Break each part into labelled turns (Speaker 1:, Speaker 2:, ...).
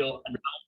Speaker 1: feel underwhelmed.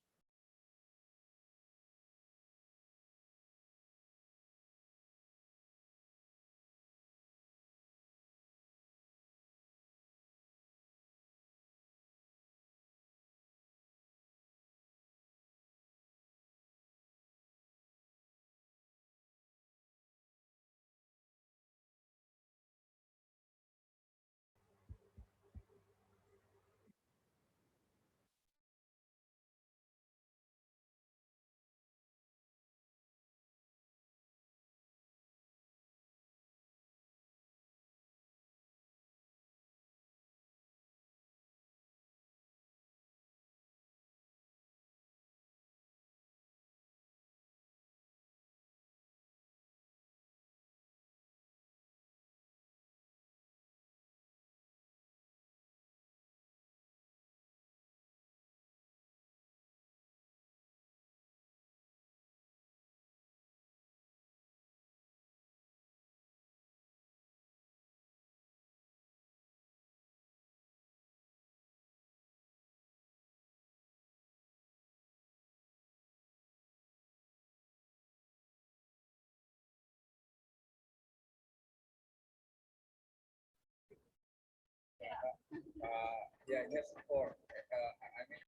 Speaker 2: Yeah, just for I mean,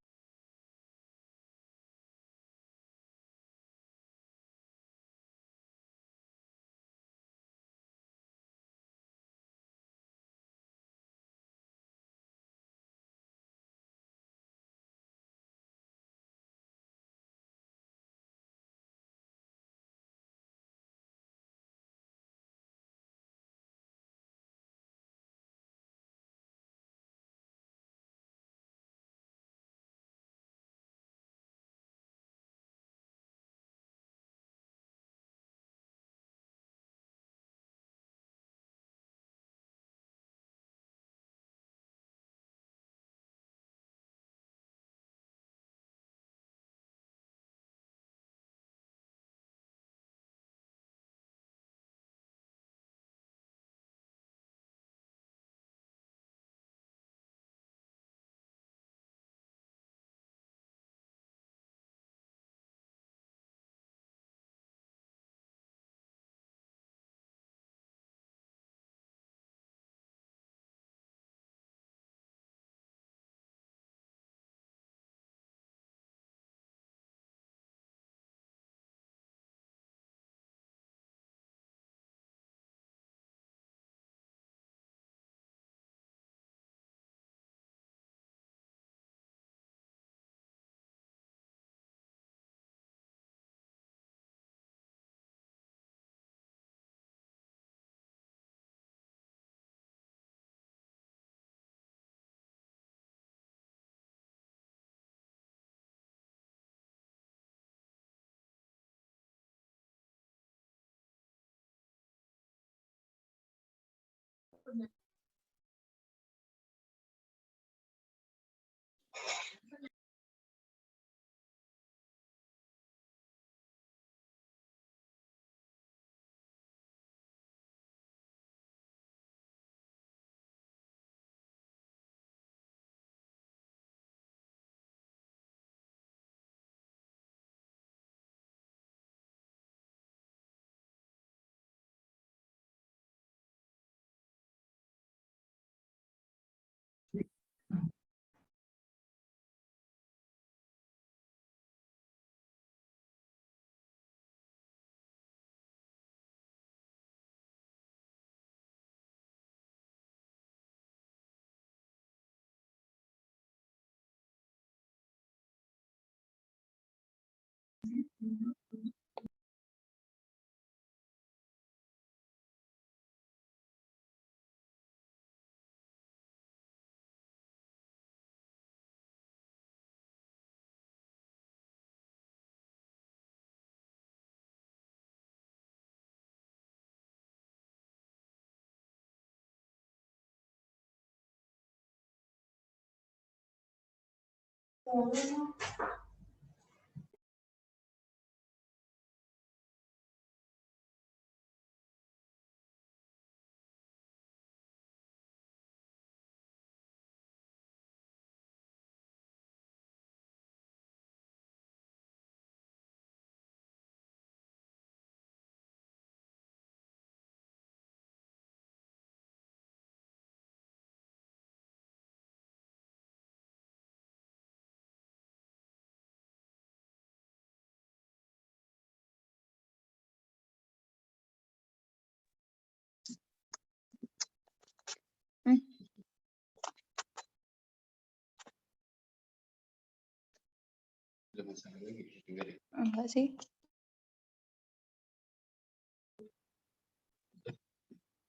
Speaker 1: Enggak sih.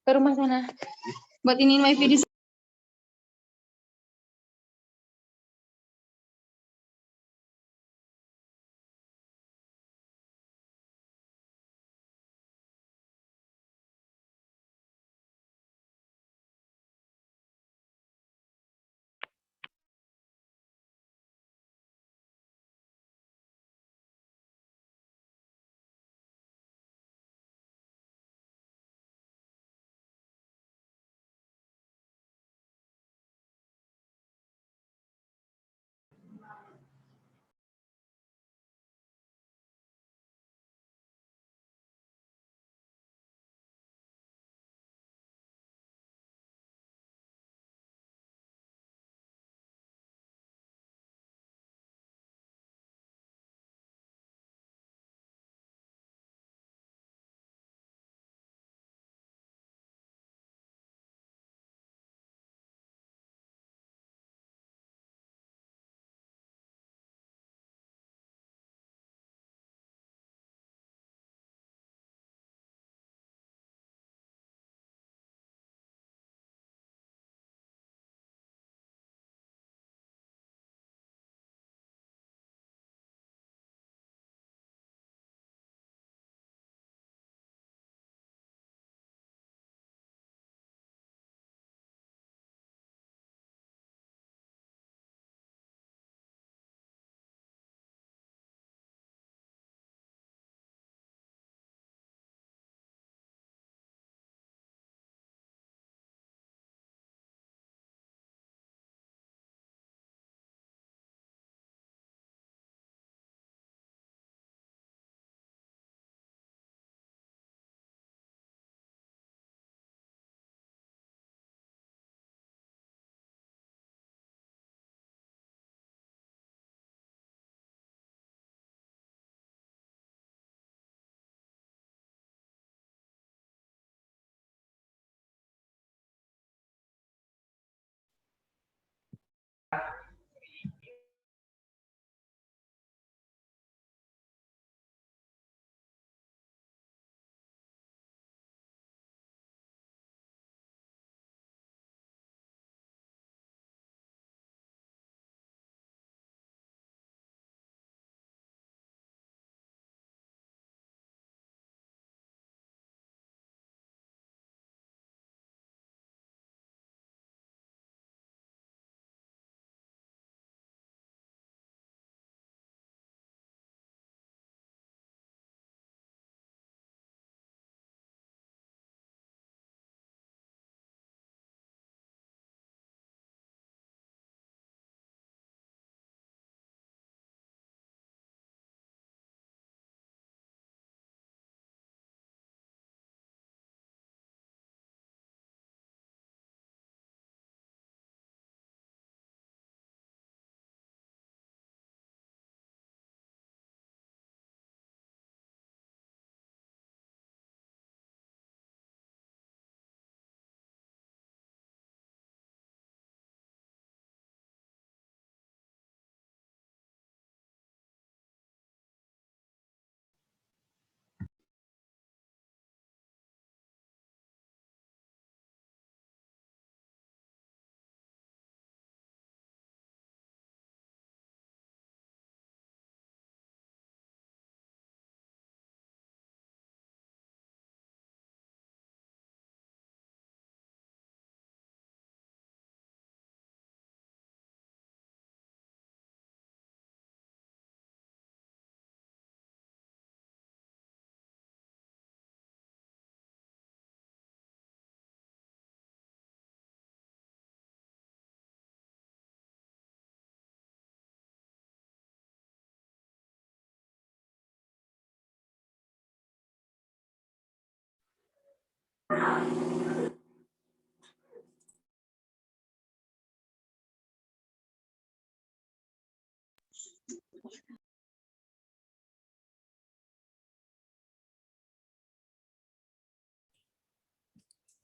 Speaker 1: Ke rumah sana. Buat ini wifi di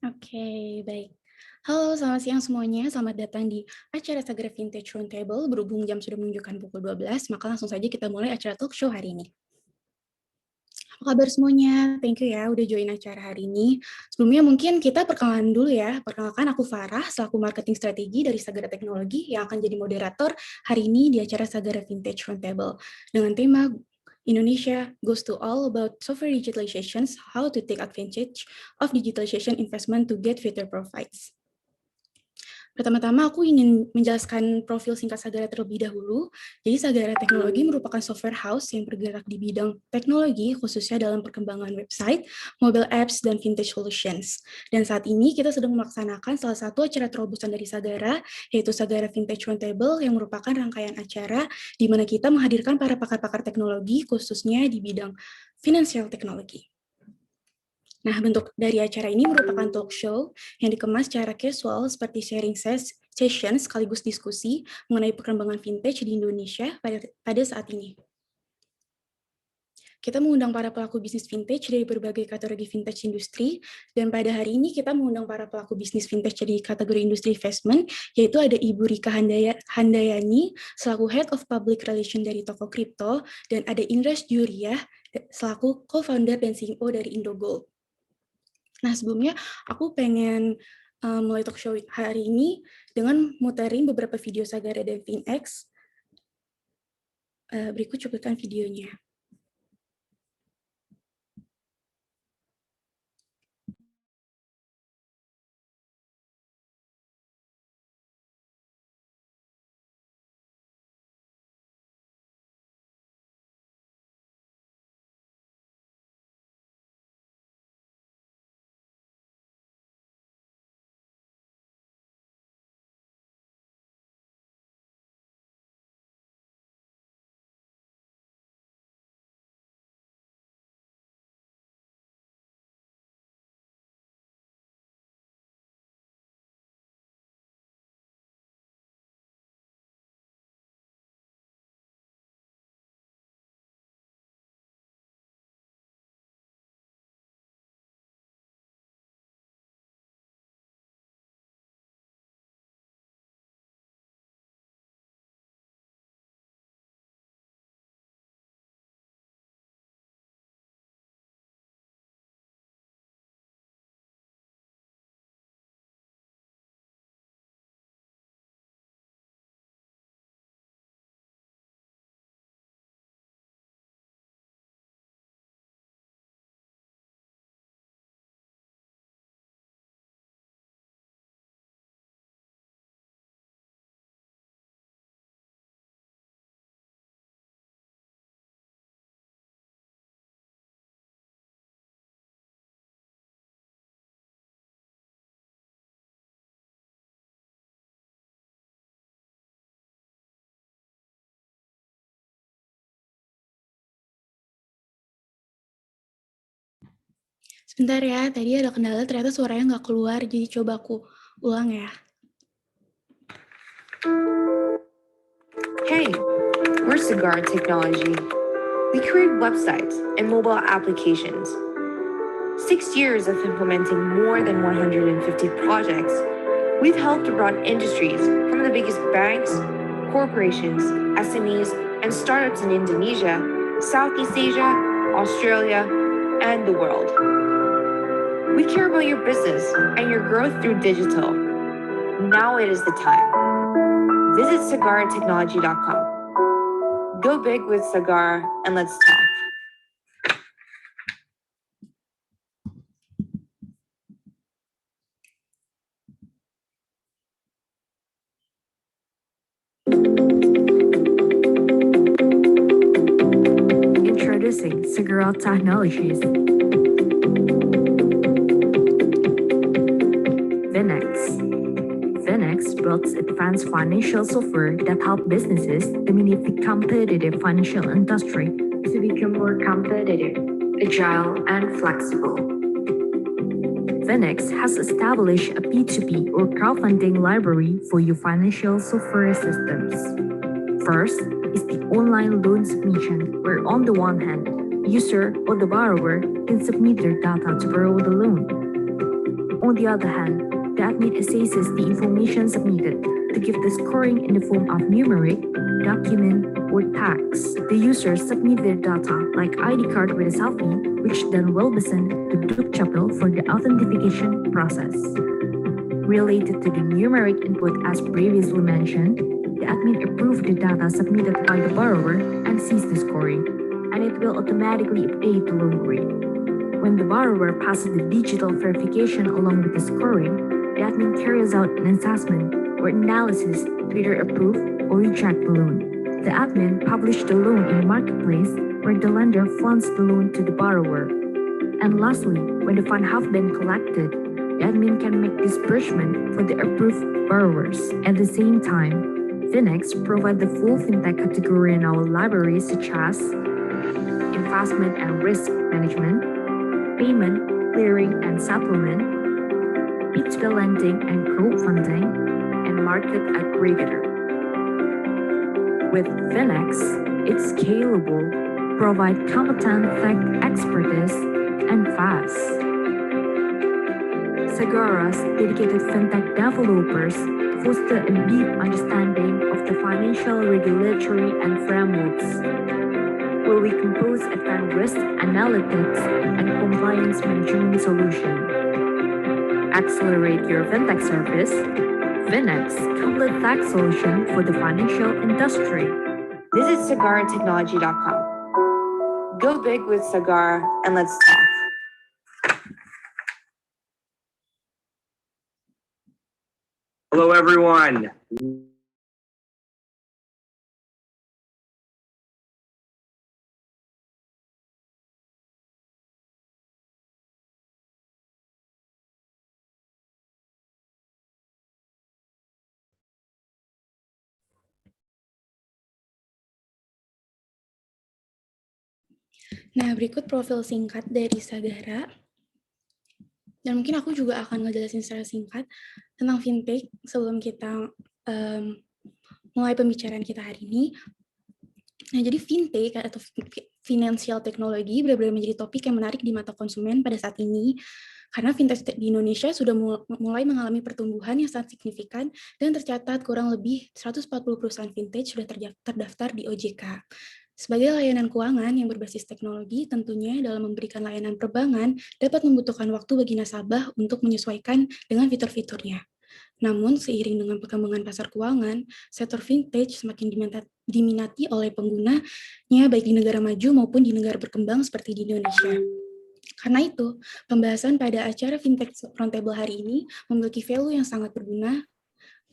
Speaker 1: Oke, baik.
Speaker 3: Halo, selamat siang semuanya. Selamat datang di acara Sagara Vintage Roundtable. Berhubung jam sudah menunjukkan pukul 12, maka langsung saja kita mulai acara talk show hari ini. Apa kabar semuanya? Thank you ya udah join acara hari ini. Sebelumnya mungkin kita perkenalan dulu ya. Perkenalkan aku Farah, selaku marketing strategi dari Sagara Teknologi yang akan jadi moderator hari ini di acara Sagara Vintage Roundtable dengan tema Indonesia goes to all about software digitalization, how to take advantage of digitalization investment to get future profits. Pertama-tama aku ingin menjelaskan profil singkat Sagara terlebih dahulu. Jadi Sagara Teknologi merupakan software house yang bergerak di bidang teknologi, khususnya dalam perkembangan website, mobile apps, dan vintage solutions. Dan saat ini kita sedang melaksanakan salah satu acara terobosan dari Sagara, yaitu Sagara Vintage Roundtable, yang merupakan rangkaian acara di mana kita menghadirkan para pakar-pakar teknologi, khususnya di bidang financial technology. Nah, bentuk dari acara ini merupakan talk show yang dikemas secara casual seperti sharing session sekaligus diskusi mengenai perkembangan vintage di Indonesia pada saat ini. Kita mengundang para pelaku bisnis vintage dari berbagai kategori vintage industri, dan pada hari ini kita mengundang para pelaku bisnis vintage dari kategori industri investment, yaitu ada Ibu Rika Handayani, selaku Head of Public Relations dari Toko Kripto, dan ada Indras Juriah, selaku co-founder dan CEO dari Indogold. Nah, sebelumnya aku pengen mulai talk show hari ini dengan muterin beberapa video Sagara dan FinX. Berikut cuplikan videonya. Sebentar ya, tadi ada kendala, ternyata suaranya nggak keluar, jadi coba aku ulang ya.
Speaker 4: Hey, we're Sagara Technology. We create websites and mobile applications. 6 years of implementing more than 150 projects, we've helped run industries from the biggest banks, corporations, SMEs, and startups in Indonesia, Southeast Asia, Australia, and the world. We care about your business and your growth through digital. Now it is the time. Visit SagaraTechnology.com. Go big with Sagara and let's talk. Introducing Sagara Technologies. FinX builds advanced financial software that help businesses dominate the competitive financial industry to become more competitive, agile, and flexible. FinX has established a P2P or crowdfunding library for your financial software systems. First is the online loan submission, where on the one hand, user or the borrower can submit their data to borrow the loan. On the other hand, the
Speaker 5: admin assesses the information submitted to give the scoring in the form of numeric, document, or text. The users submit their data, like ID card with a selfie, which then will be sent to Dukcapil for the authentication process. Related to the numeric input as previously mentioned, the admin approves the data submitted by the borrower and sees the scoring, and it will automatically update the loan rate. When the borrower passes the digital verification along with the scoring, the admin carries out an assessment or analysis to either approve or reject the loan. The admin publishes the loan in the marketplace where the lender funds the loan to the borrower. And lastly, when the funds have been collected, the admin can make disbursement for the approved borrowers. At the same time, Finex provides the full fintech category in our library, such as investment and risk management, payment, clearing and settlement, P2P lending and crowdfunding, and market aggregator. With Finex, it's scalable, provide competent tech expertise, and fast. Sagara's dedicated fintech developers foster a deep understanding of the financial regulatory and frameworks, where we compose advanced risk analytics and compliance management solution. Accelerate your fintech service. Finex, complete tech solution for the financial industry.
Speaker 4: Visit SagaraTechnology.com. Go big with Sagara and let's talk.
Speaker 2: Hello, everyone.
Speaker 3: Nah, berikut profil singkat dari Sagara. Dan mungkin aku juga akan ngejelasin secara singkat tentang fintech sebelum kita mulai pembicaraan kita hari ini. Nah, jadi fintech atau financial technology benar-benar menjadi topik yang menarik di mata konsumen pada saat ini, karena fintech di Indonesia sudah mulai mengalami pertumbuhan yang sangat signifikan dan tercatat kurang lebih 140 perusahaan fintech sudah terdaftar di OJK. Sebagai layanan keuangan yang berbasis teknologi, tentunya dalam memberikan layanan perbankan dapat membutuhkan waktu bagi nasabah untuk menyesuaikan dengan fitur-fiturnya. Namun, seiring dengan perkembangan pasar keuangan, sektor fintech semakin diminati oleh penggunanya baik di negara maju maupun di negara berkembang seperti di Indonesia. Karena itu, pembahasan pada acara Fintech Roundtable hari ini memiliki value yang sangat berguna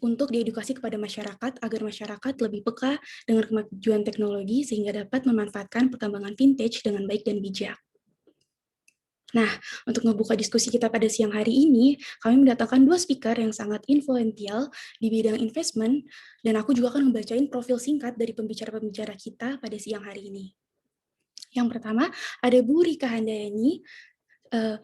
Speaker 3: untuk diedukasi kepada masyarakat agar masyarakat lebih peka dengan kemajuan teknologi sehingga dapat memanfaatkan perkembangan fintech dengan baik dan bijak. Nah, untuk membuka diskusi kita pada siang hari ini, kami mendatangkan dua speaker yang sangat influential di bidang investment, dan aku juga akan membacain profil singkat dari pembicara-pembicara kita pada siang hari ini. Yang pertama, ada Bu Rika Handayani.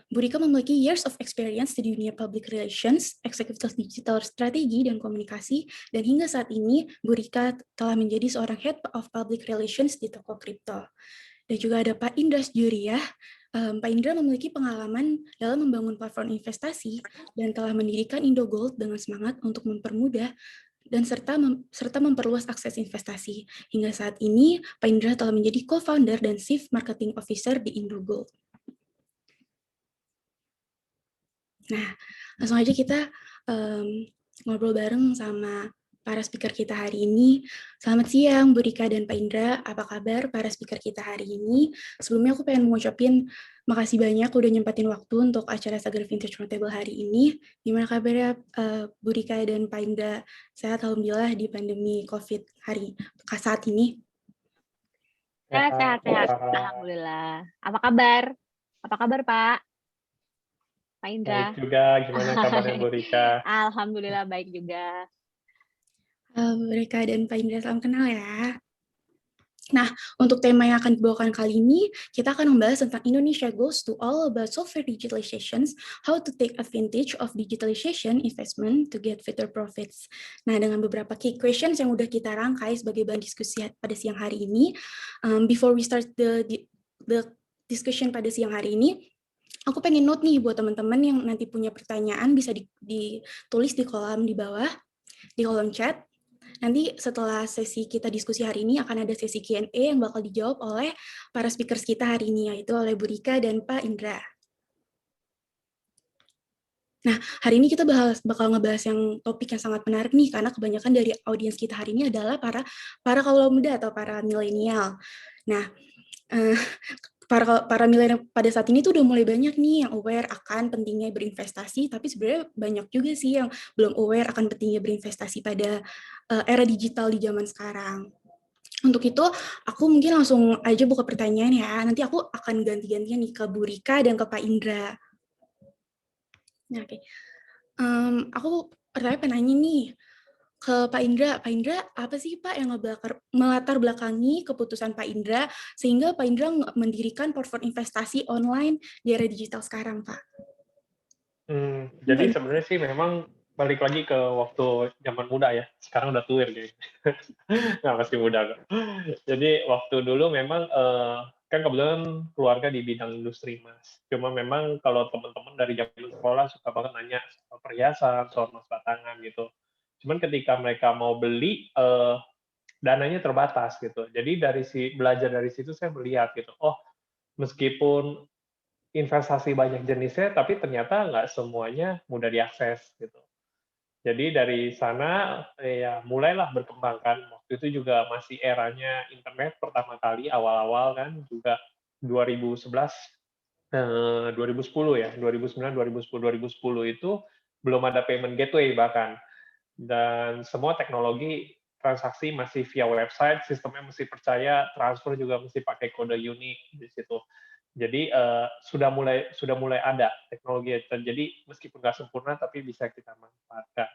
Speaker 3: Bu Rika memiliki years of experience di dunia public relations, executive digital strategi dan komunikasi, dan hingga saat ini Bu Rika telah menjadi seorang head of public relations di toko kripto. Dan juga ada Pak Indra Juriah. Pak Indra memiliki pengalaman dalam membangun platform investasi dan telah mendirikan Indogold dengan semangat untuk mempermudah dan serta memperluas akses investasi. Hingga saat ini, Pak Indra telah menjadi co-founder dan chief marketing officer di Indogold. Nah, langsung aja kita ngobrol bareng sama para speaker kita hari ini. Selamat siang, Bu Rika dan Pak Indra. Apa kabar para speaker kita hari ini? Sebelumnya aku pengen mengucapin makasih banyak udah nyempatin waktu untuk acara Sagara Vintage Roundtable hari ini. Gimana kabarnya Bu Rika dan Pak Indra? Sehat alhamdulillah di pandemi COVID saat ini.
Speaker 1: Sehat. Alhamdulillah. Apa kabar? Apa kabar, Pak? Pak Indra.
Speaker 6: Baik juga, gimana kabarnya Bu Rika?
Speaker 1: Alhamdulillah baik juga.
Speaker 3: Bu Rika dan Pak Indra, salam kenal ya. Nah, untuk tema yang akan dibawakan kali ini, kita akan membahas tentang Indonesia Goes to All About Software Digitalizations, How to Take Advantage of Digitalization Investment to Get Better Profits. Nah, dengan beberapa key questions yang udah kita rangkai sebagai bahan diskusi pada siang hari ini, before we start the discussion pada siang hari ini, Aku pengen note nih buat teman-teman yang nanti punya pertanyaan bisa ditulis di kolom di bawah, di kolom chat. Nanti setelah sesi kita diskusi hari ini akan ada sesi Q&A yang bakal dijawab oleh para speakers kita hari ini, yaitu oleh Bu Rika dan Pak Indra. Nah, hari ini kita bakal ngebahas yang topik yang sangat menarik nih, karena kebanyakan dari audiens kita hari ini adalah para kaula muda atau para milenial. Nah, para milenial pada saat ini tuh udah mulai banyak nih yang aware akan pentingnya berinvestasi, tapi sebenarnya banyak juga sih yang belum aware akan pentingnya berinvestasi pada era digital di zaman sekarang. Untuk itu, aku mungkin langsung aja buka pertanyaan ya. Nanti aku akan ganti-gantian nih ke Bu Rika dan ke Pak Indra. Nah, oke. Aku pertama pengen nanya nih ke Pak Indra. Pak Indra, apa sih Pak yang melatar belakangi keputusan Pak Indra sehingga Pak Indra mendirikan platform investasi online di era digital sekarang, Pak?
Speaker 6: Jadi sebenarnya sih memang balik lagi ke waktu zaman muda ya. Sekarang udah tua gitu. Nggak, masih muda kok. Jadi waktu dulu memang kan kebetulan keluarga di bidang industri, Mas. Cuma memang kalau teman-teman dari zaman sekolah suka banget nanya soal perhiasan, soal emas batangan gitu. Cuman ketika mereka mau beli, dananya terbatas gitu. Jadi belajar dari situ saya melihat gitu, oh meskipun investasi banyak jenisnya, tapi ternyata nggak semuanya mudah diakses gitu. Jadi dari sana ya mulailah berkembang kan. Waktu itu juga masih eranya internet pertama kali awal-awal kan juga 2011, 2010 ya, 2009, 2010, 2010 itu belum ada payment gateway bahkan. Dan semua teknologi transaksi masih via website, sistemnya mesti percaya, transfer juga mesti pakai kode unik di situ. Jadi sudah mulai ada teknologi itu. Jadi meskipun nggak sempurna tapi bisa kita manfaatkan.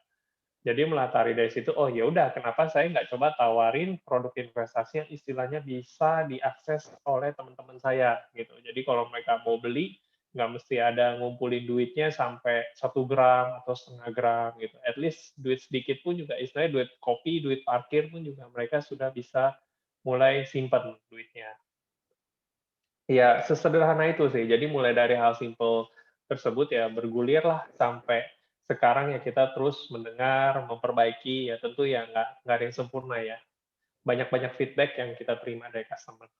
Speaker 6: Jadi melatari dari situ, oh ya udah, kenapa saya nggak coba tawarin produk investasi yang istilahnya bisa diakses oleh teman-teman saya gitu. Jadi kalau mereka mau beli, nggak mesti ada ngumpulin duitnya sampai 1 gram atau setengah gram gitu. At least duit sedikit pun juga istilahnya duit kopi, duit parkir pun juga mereka sudah bisa mulai simpan duitnya. Ya, sesederhana itu sih. Jadi mulai dari hal simpel tersebut ya bergulirlah sampai sekarang ya kita terus mendengar, memperbaiki, ya tentu ya nggak ada yang sempurna ya. Banyak-banyak feedback yang kita terima dari customer.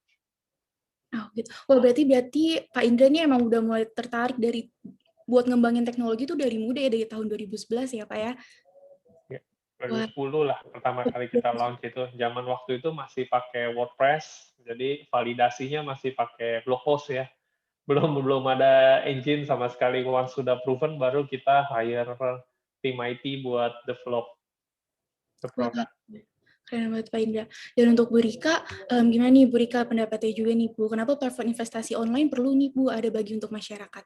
Speaker 3: Oh, gitu. Wah, berarti Pak Indra ini emang udah mulai tertarik buat ngembangin teknologi itu dari muda ya, dari tahun 2011 ya, Pak ya?
Speaker 6: Ya, 2010 lah pertama kali kita launch itu. Zaman waktu itu masih pakai WordPress, jadi validasinya masih pakai blog post ya. Belum ada engine sama sekali. Once sudah proven baru kita hire tim IT buat develop the product.
Speaker 3: Keren banget Pak Indra. Dan untuk Bu Rika, gimana nih Bu Rika pendapatnya juga nih Bu, kenapa platform investasi online perlu nih Bu ada bagi untuk masyarakat?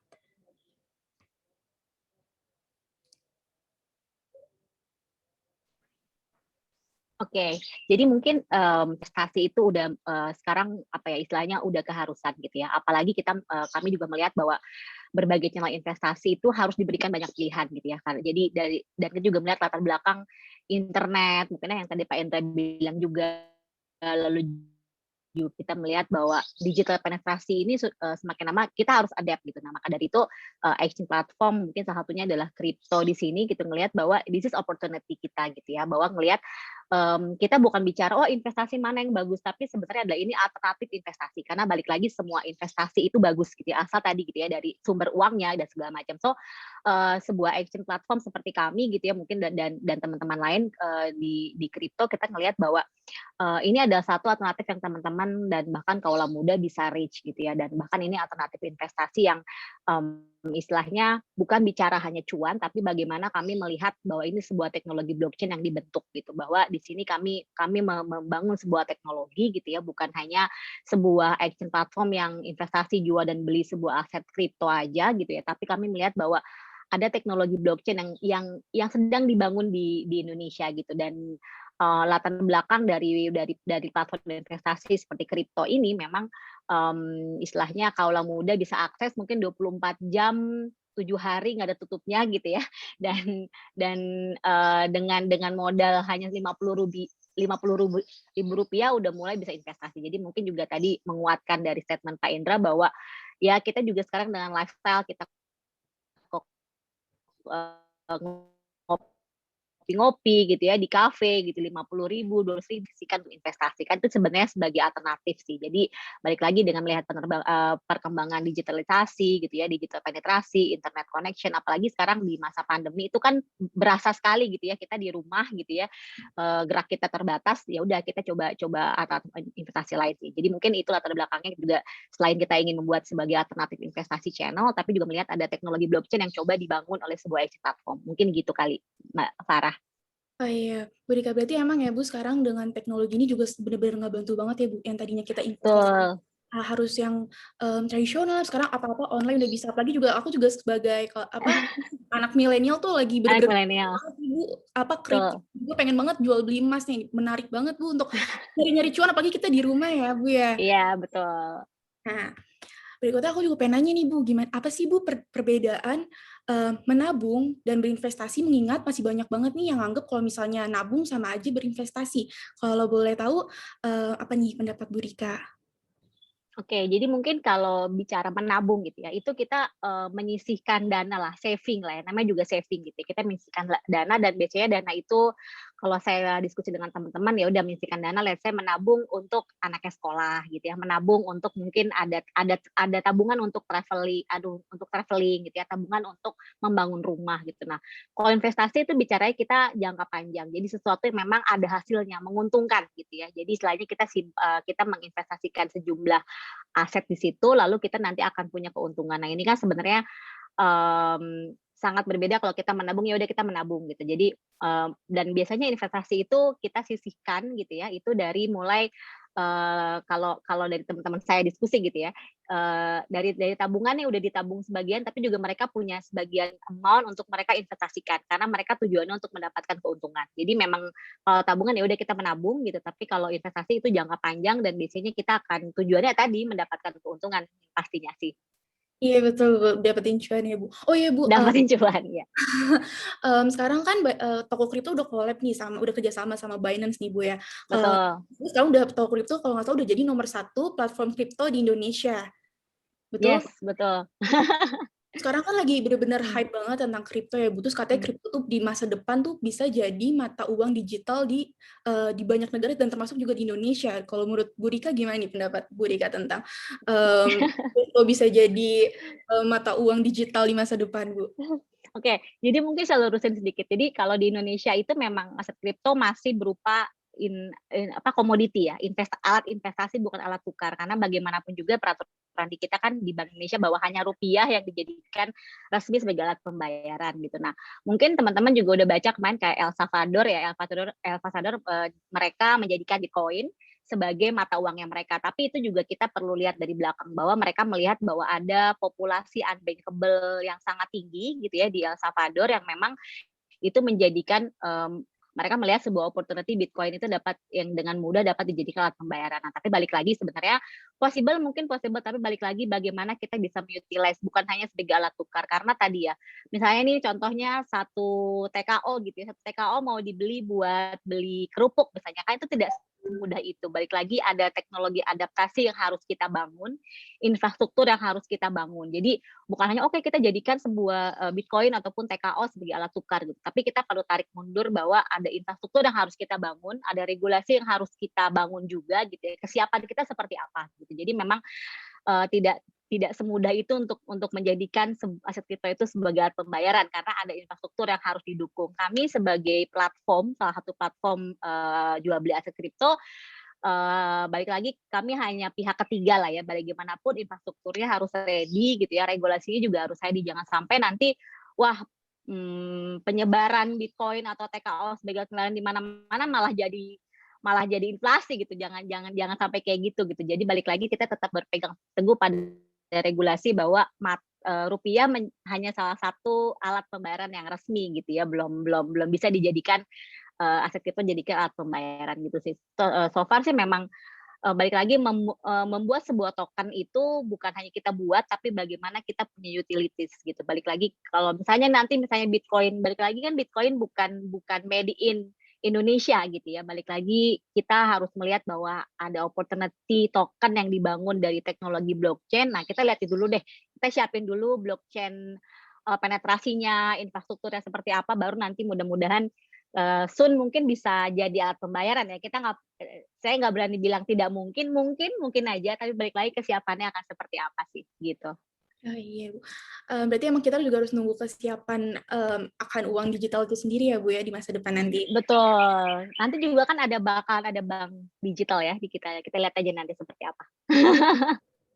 Speaker 1: Oke, jadi mungkin investasi itu udah sekarang apa ya istilahnya udah keharusan gitu ya. Apalagi kami juga melihat bahwa berbagai channel investasi itu harus diberikan banyak pilihan gitu ya. Jadi dan kita juga melihat latar belakang internet, mungkin yang tadi Pak Indra bilang juga, lalu kita melihat bahwa digital penetrasi ini semakin lama kita harus adapt gitu. Nah, maka dari itu exchange platform mungkin salah satunya adalah kripto di sini gitu ngelihat bahwa this is opportunity kita gitu ya. Bahwa ngelihat kita bukan bicara investasi mana yang bagus, tapi sebenarnya adalah ini alternatif investasi karena balik lagi semua investasi itu bagus gitu ya, asal tadi gitu ya dari sumber uangnya dan segala macam. So sebuah exchange platform seperti kami gitu ya mungkin dan teman-teman lain di kripto kita ngelihat bahwa ini adalah satu alternatif yang teman-teman dan bahkan kaula muda bisa reach gitu ya, dan bahkan ini alternatif investasi yang istilahnya bukan bicara hanya cuan, tapi bagaimana kami melihat bahwa ini sebuah teknologi blockchain yang dibentuk gitu, bahwa di sini kami membangun sebuah teknologi gitu ya, bukan hanya sebuah exchange platform yang investasi jual dan beli sebuah aset kripto aja gitu ya, tapi kami melihat bahwa ada teknologi blockchain yang sedang dibangun di Indonesia gitu, dan latar belakang dari platform investasi seperti kripto ini memang istilahnya kaula muda bisa akses mungkin 24 jam 7 hari nggak ada tutupnya gitu ya, dan dengan modal hanya 50.000 rupiah udah mulai bisa investasi. Jadi mungkin juga tadi menguatkan dari statement Pak Indra bahwa ya kita juga sekarang dengan lifestyle kita kok ngopi-ngopi gitu ya di kafe gitu 50.000, 200.000 sisihkan untuk investasi kan itu sebenarnya sebagai alternatif sih. Jadi balik lagi dengan melihat perkembangan digitalisasi gitu ya, digital penetrasi, internet connection, apalagi sekarang di masa pandemi itu kan berasa sekali gitu ya kita di rumah gitu ya, gerak kita terbatas, ya udah kita coba alternatif investasi lain sih. Jadi mungkin itu latar belakangnya juga selain kita ingin membuat sebagai alternatif investasi channel, tapi juga melihat ada teknologi blockchain yang coba dibangun oleh sebuah exchange platform. Mungkin gitu kali, Mbak Farah.
Speaker 3: Oh iya, Bu Rika, berarti emang ya Bu sekarang dengan teknologi ini juga benar-benar ngebantu banget ya Bu, yang tadinya kita investasi
Speaker 1: Betul.
Speaker 3: harus yang tradisional, sekarang apa-apa online udah bisa. Apalagi juga aku juga sebagai anak milenial tuh lagi
Speaker 1: Anak
Speaker 3: bener-bener
Speaker 1: milenial.
Speaker 3: banget nih, Bu, kripto.
Speaker 1: Betul.
Speaker 3: Gue pengen banget jual beli emas nih, menarik banget Bu untuk nyari-nyari cuan, apalagi kita di rumah ya Bu ya.
Speaker 1: Iya, betul.
Speaker 3: Nah, berikutnya aku juga pengen nanya nih Bu, gimana apa sih Bu perbedaan menabung dan berinvestasi, mengingat masih banyak banget nih yang anggap kalau misalnya nabung sama aja berinvestasi. Kalau boleh tahu apa nih pendapat Bu Rika?
Speaker 1: Oke, jadi mungkin kalau bicara menabung gitu ya, itu kita menyisihkan dana lah, saving lah ya, namanya juga saving gitu ya. Kita menyisihkan dana dan biasanya dana itu kalau saya diskusi dengan teman-teman ya udah menyisihkan dana, let's say menabung untuk anaknya sekolah gitu ya, menabung untuk mungkin ada tabungan untuk traveling gitu ya, tabungan untuk membangun rumah gitu. Nah, kalau investasi itu bicaranya kita jangka panjang. Jadi sesuatu yang memang ada hasilnya, menguntungkan gitu ya. Jadi istilahnya kita menginvestasikan sejumlah aset di situ, lalu kita nanti akan punya keuntungan. Nah, ini kan sebenarnya sangat berbeda kalau kita menabung, ya udah kita menabung gitu. Jadi dan biasanya investasi itu kita sisihkan gitu ya, itu dari mulai kalau dari teman-teman saya diskusi gitu ya, dari tabungannya udah ditabung sebagian, tapi juga mereka punya sebagian amount untuk mereka investasikan, karena mereka tujuannya untuk mendapatkan keuntungan. Jadi memang kalau tabungan ya udah kita menabung gitu, tapi kalau investasi itu jangka panjang dan biasanya kita akan tujuannya tadi mendapatkan keuntungan pastinya sih.
Speaker 3: Iya betul, Bu, dapetin cuan ya Bu. Oh iya Bu,
Speaker 1: Dapatin cuan ya.
Speaker 3: sekarang kan toko kripto udah collab nih udah kerjasama sama Binance nih Bu ya.
Speaker 1: Betul.
Speaker 3: Sekarang udah toko kripto kalau nggak salah udah jadi nomor 1 platform kripto di Indonesia. Betul?
Speaker 1: Yes, betul.
Speaker 3: Sekarang kan lagi bener-bener hype banget tentang kripto ya Bu. Terus katanya kripto tuh di masa depan tuh bisa jadi mata uang digital di banyak negara dan termasuk juga di Indonesia. Kalau menurut Bu Rika gimana nih pendapat Bu Rika tentang kripto bisa jadi mata uang digital di masa depan Bu?
Speaker 1: Oke, jadi mungkin saya lurusin sedikit. Jadi kalau di Indonesia itu memang aset kripto masih berupa komoditi ya, alat investasi bukan alat tukar. Karena bagaimanapun juga peraturan di kita kan di Bank Indonesia bahwa hanya rupiah yang dijadikan resmi sebagai alat pembayaran gitu. Nah, mungkin teman-teman juga udah baca kemarin kayak El Salvador mereka menjadikan Bitcoin sebagai mata uangnya mereka. Tapi itu juga kita perlu lihat dari belakang bahwa mereka melihat bahwa ada populasi unbankable yang sangat tinggi gitu ya di El Salvador yang memang itu menjadikan mereka melihat sebuah opportunity Bitcoin itu dapat yang dengan mudah dapat dijadikan alat pembayaran. Nah, tapi balik lagi sebenarnya mungkin possible, tapi balik lagi bagaimana kita bisa utilize bukan hanya sebagai alat tukar. Karena tadi ya, misalnya nih contohnya satu TKO gitu ya, satu TKO mau dibeli buat beli kerupuk misalnya, kan itu tidak semudah itu. Balik lagi ada teknologi adaptasi yang harus kita bangun, infrastruktur yang harus kita bangun. Jadi bukan hanya oke kita jadikan sebuah Bitcoin ataupun TKO sebagai alat tukar gitu, tapi kita perlu tarik mundur bahwa ada infrastruktur yang harus kita bangun, ada regulasi yang harus kita bangun juga gitu ya. Kesiapan kita seperti apa gitu. Jadi memang tidak semudah itu untuk menjadikan aset kripto itu sebagai alat pembayaran karena ada infrastruktur yang harus didukung. Kami sebagai platform, salah satu platform jual beli aset kripto, balik lagi kami hanya pihak ketiga lah ya, bagaimanapun infrastrukturnya harus ready gitu ya, regulasinya juga harus ready, jangan sampai nanti penyebaran Bitcoin atau TKO sebagai kendaraan di mana-mana malah jadi inflasi gitu. Jangan sampai kayak gitu. Jadi balik lagi kita tetap berpegang teguh pada regulasi bahwa rupiah hanya salah satu alat pembayaran yang resmi gitu ya, belum bisa dijadikan aset kripto jadikan alat pembayaran gitu sih. So far sih memang balik lagi membuat sebuah token itu bukan hanya kita buat, tapi bagaimana kita punya utilities gitu. Balik lagi kalau misalnya Bitcoin, balik lagi kan Bitcoin bukan made in Indonesia gitu ya. Balik lagi kita harus melihat bahwa ada opportunity token yang dibangun dari teknologi blockchain. Nah, kita lihat dulu deh. Kita siapin dulu blockchain penetrasinya, infrastrukturnya seperti apa, baru nanti mudah-mudahan soon mungkin bisa jadi alat pembayaran ya. Saya nggak berani bilang tidak mungkin aja, tapi balik lagi kesiapannya akan seperti apa sih gitu.
Speaker 3: Oh iya, Bu. Berarti emang kita juga harus nunggu kesiapan akan uang digital itu sendiri ya, Bu, ya, di masa depan nanti.
Speaker 1: Betul. Nanti juga kan bakal ada bank digital ya di kita. Kita lihat aja nanti seperti apa.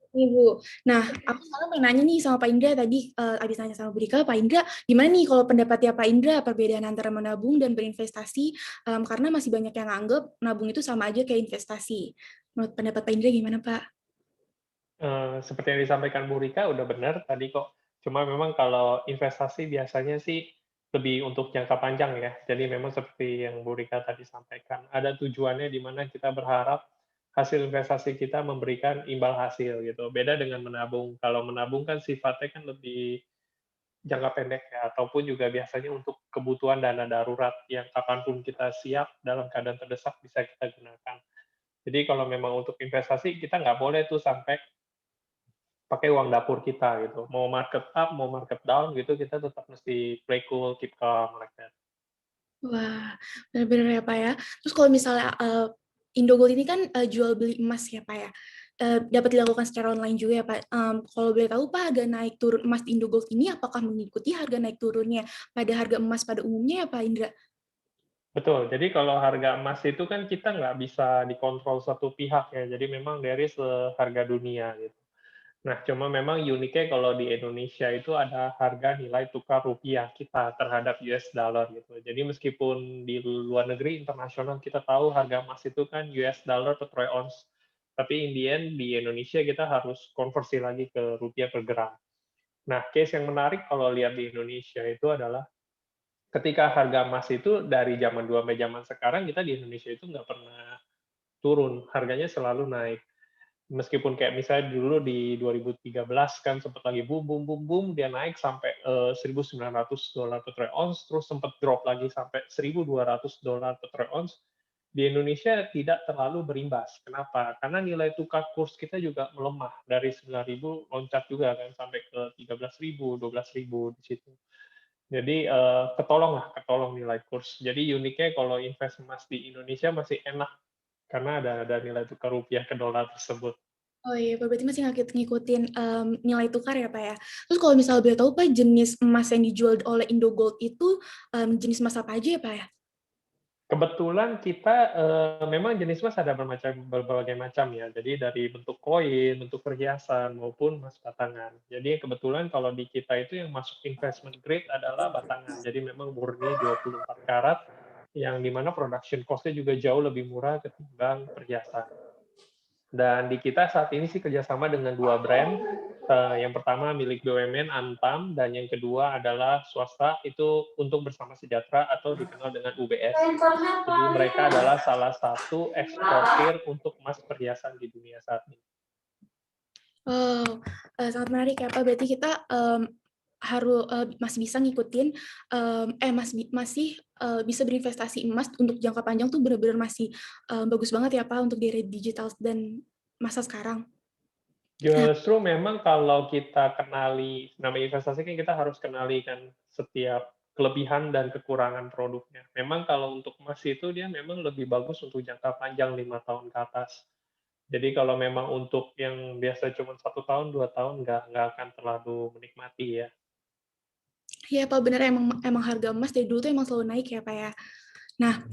Speaker 3: Nih, Bu. Nah, aku sekarang pengen nanya nih sama Pak Indra tadi, abis nanya sama Bu Rika, Pak Indra, gimana nih kalau pendapatnya Pak Indra perbedaan antara menabung dan berinvestasi, karena masih banyak yang nganggep nabung itu sama aja kayak investasi. Menurut pendapat Pak Indra gimana, Pak?
Speaker 6: Seperti yang disampaikan Bu Rika udah benar tadi kok. Cuma memang kalau investasi biasanya sih lebih untuk jangka panjang ya. Jadi memang seperti yang Bu Rika tadi sampaikan, ada tujuannya di mana kita berharap hasil investasi kita memberikan imbal hasil gitu. Beda dengan menabung. Kalau menabung kan sifatnya kan lebih jangka pendek ya, ataupun juga biasanya untuk kebutuhan dana darurat yang kapanpun kita siap dalam keadaan terdesak bisa kita gunakan. Jadi kalau memang untuk investasi kita nggak boleh tuh sampai pakai uang dapur kita gitu. Mau market up, mau market down gitu, kita tetap mesti play cool, keep calm like that.
Speaker 3: Wah, benar-benar ya, Pak, ya. Terus kalau misalnya, Indogold ini kan, jual beli emas ya, Pak, ya. Dapat dilakukan secara online juga ya, Pak. Kalau boleh tahu, Pak, harga naik turun emas di Indogold ini apakah mengikuti harga naik turunnya pada harga emas pada umumnya ya, Pak Indra?
Speaker 6: Betul, jadi kalau harga emas itu kan kita nggak bisa dikontrol satu pihak ya, jadi memang dari harga dunia gitu. Nah, cuma memang uniknya kalau di Indonesia itu ada harga nilai tukar rupiah kita terhadap US dollar gitu. Jadi meskipun di luar negeri internasional kita tahu harga emas itu kan US dollar per troy ounce, tapi in the end di Indonesia kita harus konversi lagi ke rupiah per gram. Nah, case yang menarik kalau lihat di Indonesia itu adalah ketika harga emas itu dari zaman dulu sampai zaman sekarang kita di Indonesia itu nggak pernah turun, harganya selalu naik. Meskipun kayak misalnya dulu di 2013 kan sempat lagi boom boom boom boom dia naik sampai $1.900 per troy ounce, terus sempat drop lagi sampai $1.200 per troy ounce. Di Indonesia tidak terlalu berimbas. Kenapa? Karena nilai tukar kurs kita juga melemah dari 9.000 loncat juga kan sampai ke 13.000, 12.000 di situ. Jadi ketolong nilai kurs. Jadi uniknya kalau invest emas di Indonesia masih enak karena ada nilai tukar rupiah ke dolar tersebut.
Speaker 3: Oh iya, Pak, berarti masih ngikutin nilai tukar ya, Pak, ya. Terus kalau misalnya boleh tahu, Pak, jenis emas yang dijual oleh Indogold itu jenis emas apa aja ya, Pak, ya?
Speaker 6: Kebetulan kita memang jenis emas ada berbagai macam ya. Jadi dari bentuk koin, bentuk perhiasan maupun emas batangan. Jadi kebetulan kalau di kita itu yang masuk investment grade adalah batangan. Jadi memang murni 24 karat yang dimana production cost-nya juga jauh lebih murah ketimbang perhiasan. Dan di kita saat ini sih kerjasama dengan 2 brand. Yang pertama milik BUMN Antam dan yang kedua adalah swasta itu Untuk Bersama Sejahtera atau dikenal dengan UBS. Jadi mereka adalah salah satu eksportir untuk emas perhiasan di dunia saat ini.
Speaker 3: Oh, sangat menarik ya, Pak. Berarti kita harus masih bisa ngikutin, masih bisa berinvestasi emas untuk jangka panjang tuh benar-benar masih bagus banget ya, Pak, untuk di era digital dan masa sekarang.
Speaker 6: Justru memang kalau kita kenali namanya investasi kan kita harus kenali kan setiap kelebihan dan kekurangan produknya. Memang kalau untuk emas itu dia memang lebih bagus untuk jangka panjang 5 tahun ke atas. Jadi kalau memang untuk yang biasa cuma 1 tahun, 2 tahun nggak akan terlalu menikmati ya.
Speaker 3: Iya, Pak, benar emang harga emas dari dulu tuh emang selalu naik ya, Pak, ya. Nah,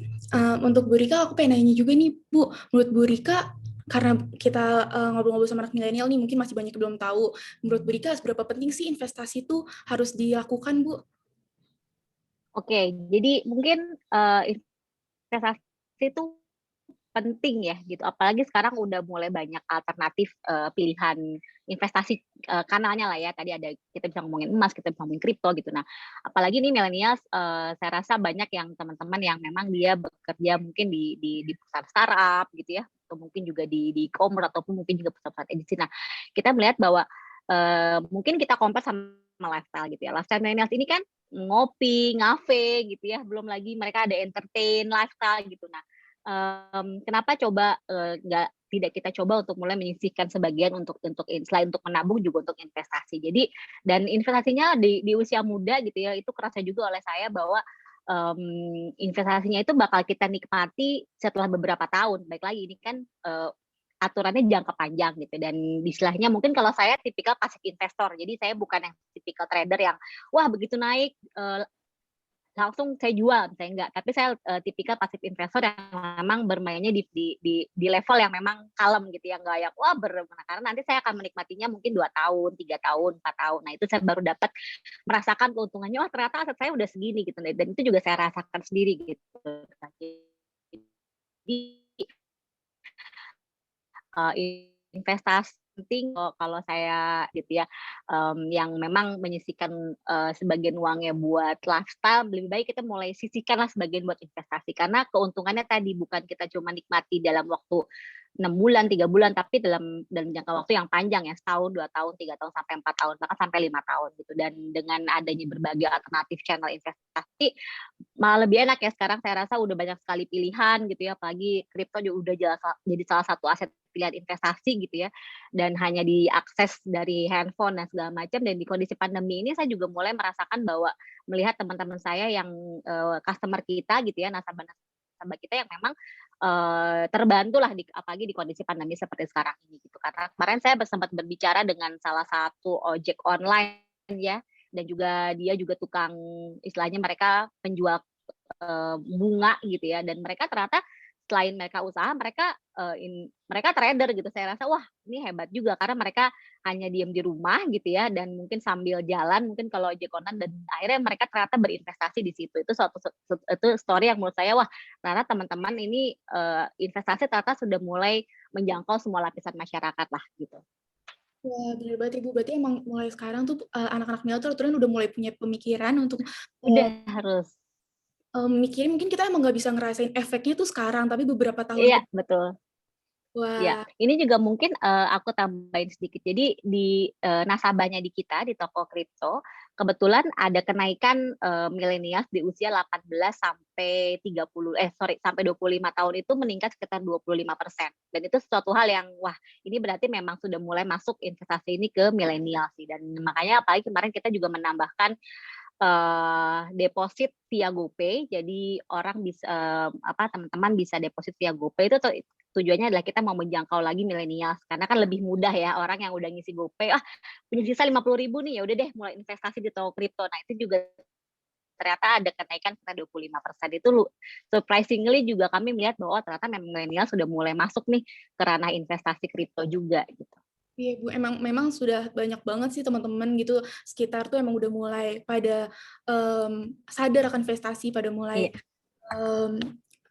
Speaker 3: untuk Bu Rika, aku pengen nanya juga nih, Bu. Menurut Bu Rika, karena kita ngobrol-ngobrol sama anak milenial nih, mungkin masih banyak yang belum tahu. Menurut Bu Rika, seberapa penting sih investasi itu harus dilakukan, Bu?
Speaker 1: Oke, jadi mungkin investasi itu penting ya gitu. Apalagi sekarang udah mulai banyak alternatif pilihan investasi kanalnya lah ya. Tadi ada kita bisa ngomongin emas, kita bisa ngomongin kripto gitu. Nah, apalagi nih milenial, saya rasa banyak yang teman-teman yang memang dia bekerja mungkin di perusahaan startup gitu ya, atau mungkin juga di e-commerce ataupun mungkin juga perusahaan edisi. Nah, kita melihat bahwa mungkin kita compare sama lifestyle gitu ya. Lifestyle millennials ini kan ngopi, ngafe gitu ya, belum lagi mereka ada entertain, lifestyle gitu. Nah, kenapa coba, tidak kita coba untuk mulai menyisihkan sebagian untuk selain untuk menabung juga untuk investasi. Jadi dan investasinya di usia muda gitu ya, itu kerasa juga oleh saya bahwa, investasinya itu bakal kita nikmati setelah beberapa tahun. Baik lagi ini kan, aturannya jangka panjang gitu dan istilahnya mungkin kalau saya tipikal passive investor. Jadi saya bukan yang tipikal trader yang, wah begitu naik, langsung saya jual, misalnya enggak. Tapi saya, tipikal passive investor yang memang bermainnya di level yang memang kalem gitu ya, enggak yang wah karena nanti saya akan menikmatinya mungkin 2 tahun, 3 tahun, 4 tahun. Nah, itu saya baru dapat merasakan keuntungannya, wah ternyata aset saya udah segini gitu, dan itu juga saya rasakan sendiri gitu. Jadi, investasi penting kalau saya gitu ya, yang memang menyisihkan, sebagian uangnya buat lifestyle, lebih baik kita mulai sisihkanlah sebagian buat investasi. Karena keuntungannya tadi bukan kita cuma nikmati dalam waktu 6 bulan, 3 bulan, tapi dalam jangka waktu yang panjang ya, setahun, 2 tahun, 3 tahun, sampai 4 tahun, bahkan sampai 5 tahun gitu. Dan dengan adanya berbagai alternatif channel investasi, malah lebih enak ya sekarang saya rasa udah banyak sekali pilihan gitu ya, apalagi kripto juga udah jadi salah satu aset pilihan investasi gitu ya, dan hanya diakses dari handphone dan segala macam. Dan di kondisi pandemi ini saya juga mulai merasakan bahwa melihat teman-teman saya yang, customer kita gitu ya, nasabah kita yang memang, terbantulah apalagi di kondisi pandemi seperti sekarang ini gitu. Karena kemarin saya sempat berbicara dengan salah satu ojek online ya, dan juga dia juga tukang istilahnya mereka penjual, bunga gitu ya, dan mereka ternyata selain mereka usaha, mereka trader gitu. Saya rasa, wah ini hebat juga karena mereka hanya diam di rumah gitu ya, dan mungkin sambil jalan mungkin kalau ojek online, dan akhirnya mereka ternyata berinvestasi di situ. Itu itu story yang menurut saya, wah ternyata teman-teman ini, investasi ternyata sudah mulai menjangkau semua lapisan masyarakat lah gitu.
Speaker 3: Wah, bener banget Ibu. Berarti emang mulai sekarang tuh, anak-anak milenial tuh aturan udah mulai punya pemikiran untuk,
Speaker 1: Udah harus.
Speaker 3: mikirin mungkin kita emang nggak bisa ngerasain efeknya tuh sekarang, tapi beberapa tahun
Speaker 1: Iya, betul. Ya,
Speaker 3: wah,
Speaker 1: ini juga mungkin, aku tambahin sedikit. Jadi di, nasabahnya di kita, di toko kripto, kebetulan ada kenaikan, millennials di usia 18 sampai 25 tahun itu meningkat sekitar 25%. Dan itu sesuatu hal yang, wah ini berarti memang sudah mulai masuk investasi ini ke milenial sih. Dan makanya apalagi kemarin kita juga menambahkan, deposit via GoPay. Jadi orang bisa, teman-teman bisa deposit via GoPay itu tujuannya adalah kita mau menjangkau lagi milenials, karena kan lebih mudah ya orang yang udah ngisi GoPay, punya sisa 50.000 nih, ya udah deh mulai investasi di toko kripto. Nah, itu juga ternyata ada kenaikan sekitar 25%. Itu surprisingly juga kami melihat bahwa ternyata memang milenial sudah mulai masuk nih ke ranah investasi kripto juga gitu.
Speaker 3: iya Bu, memang sudah banyak banget sih teman-teman gitu sekitar tuh emang udah mulai pada, sadar akan investasi, pada mulai,
Speaker 1: Iya.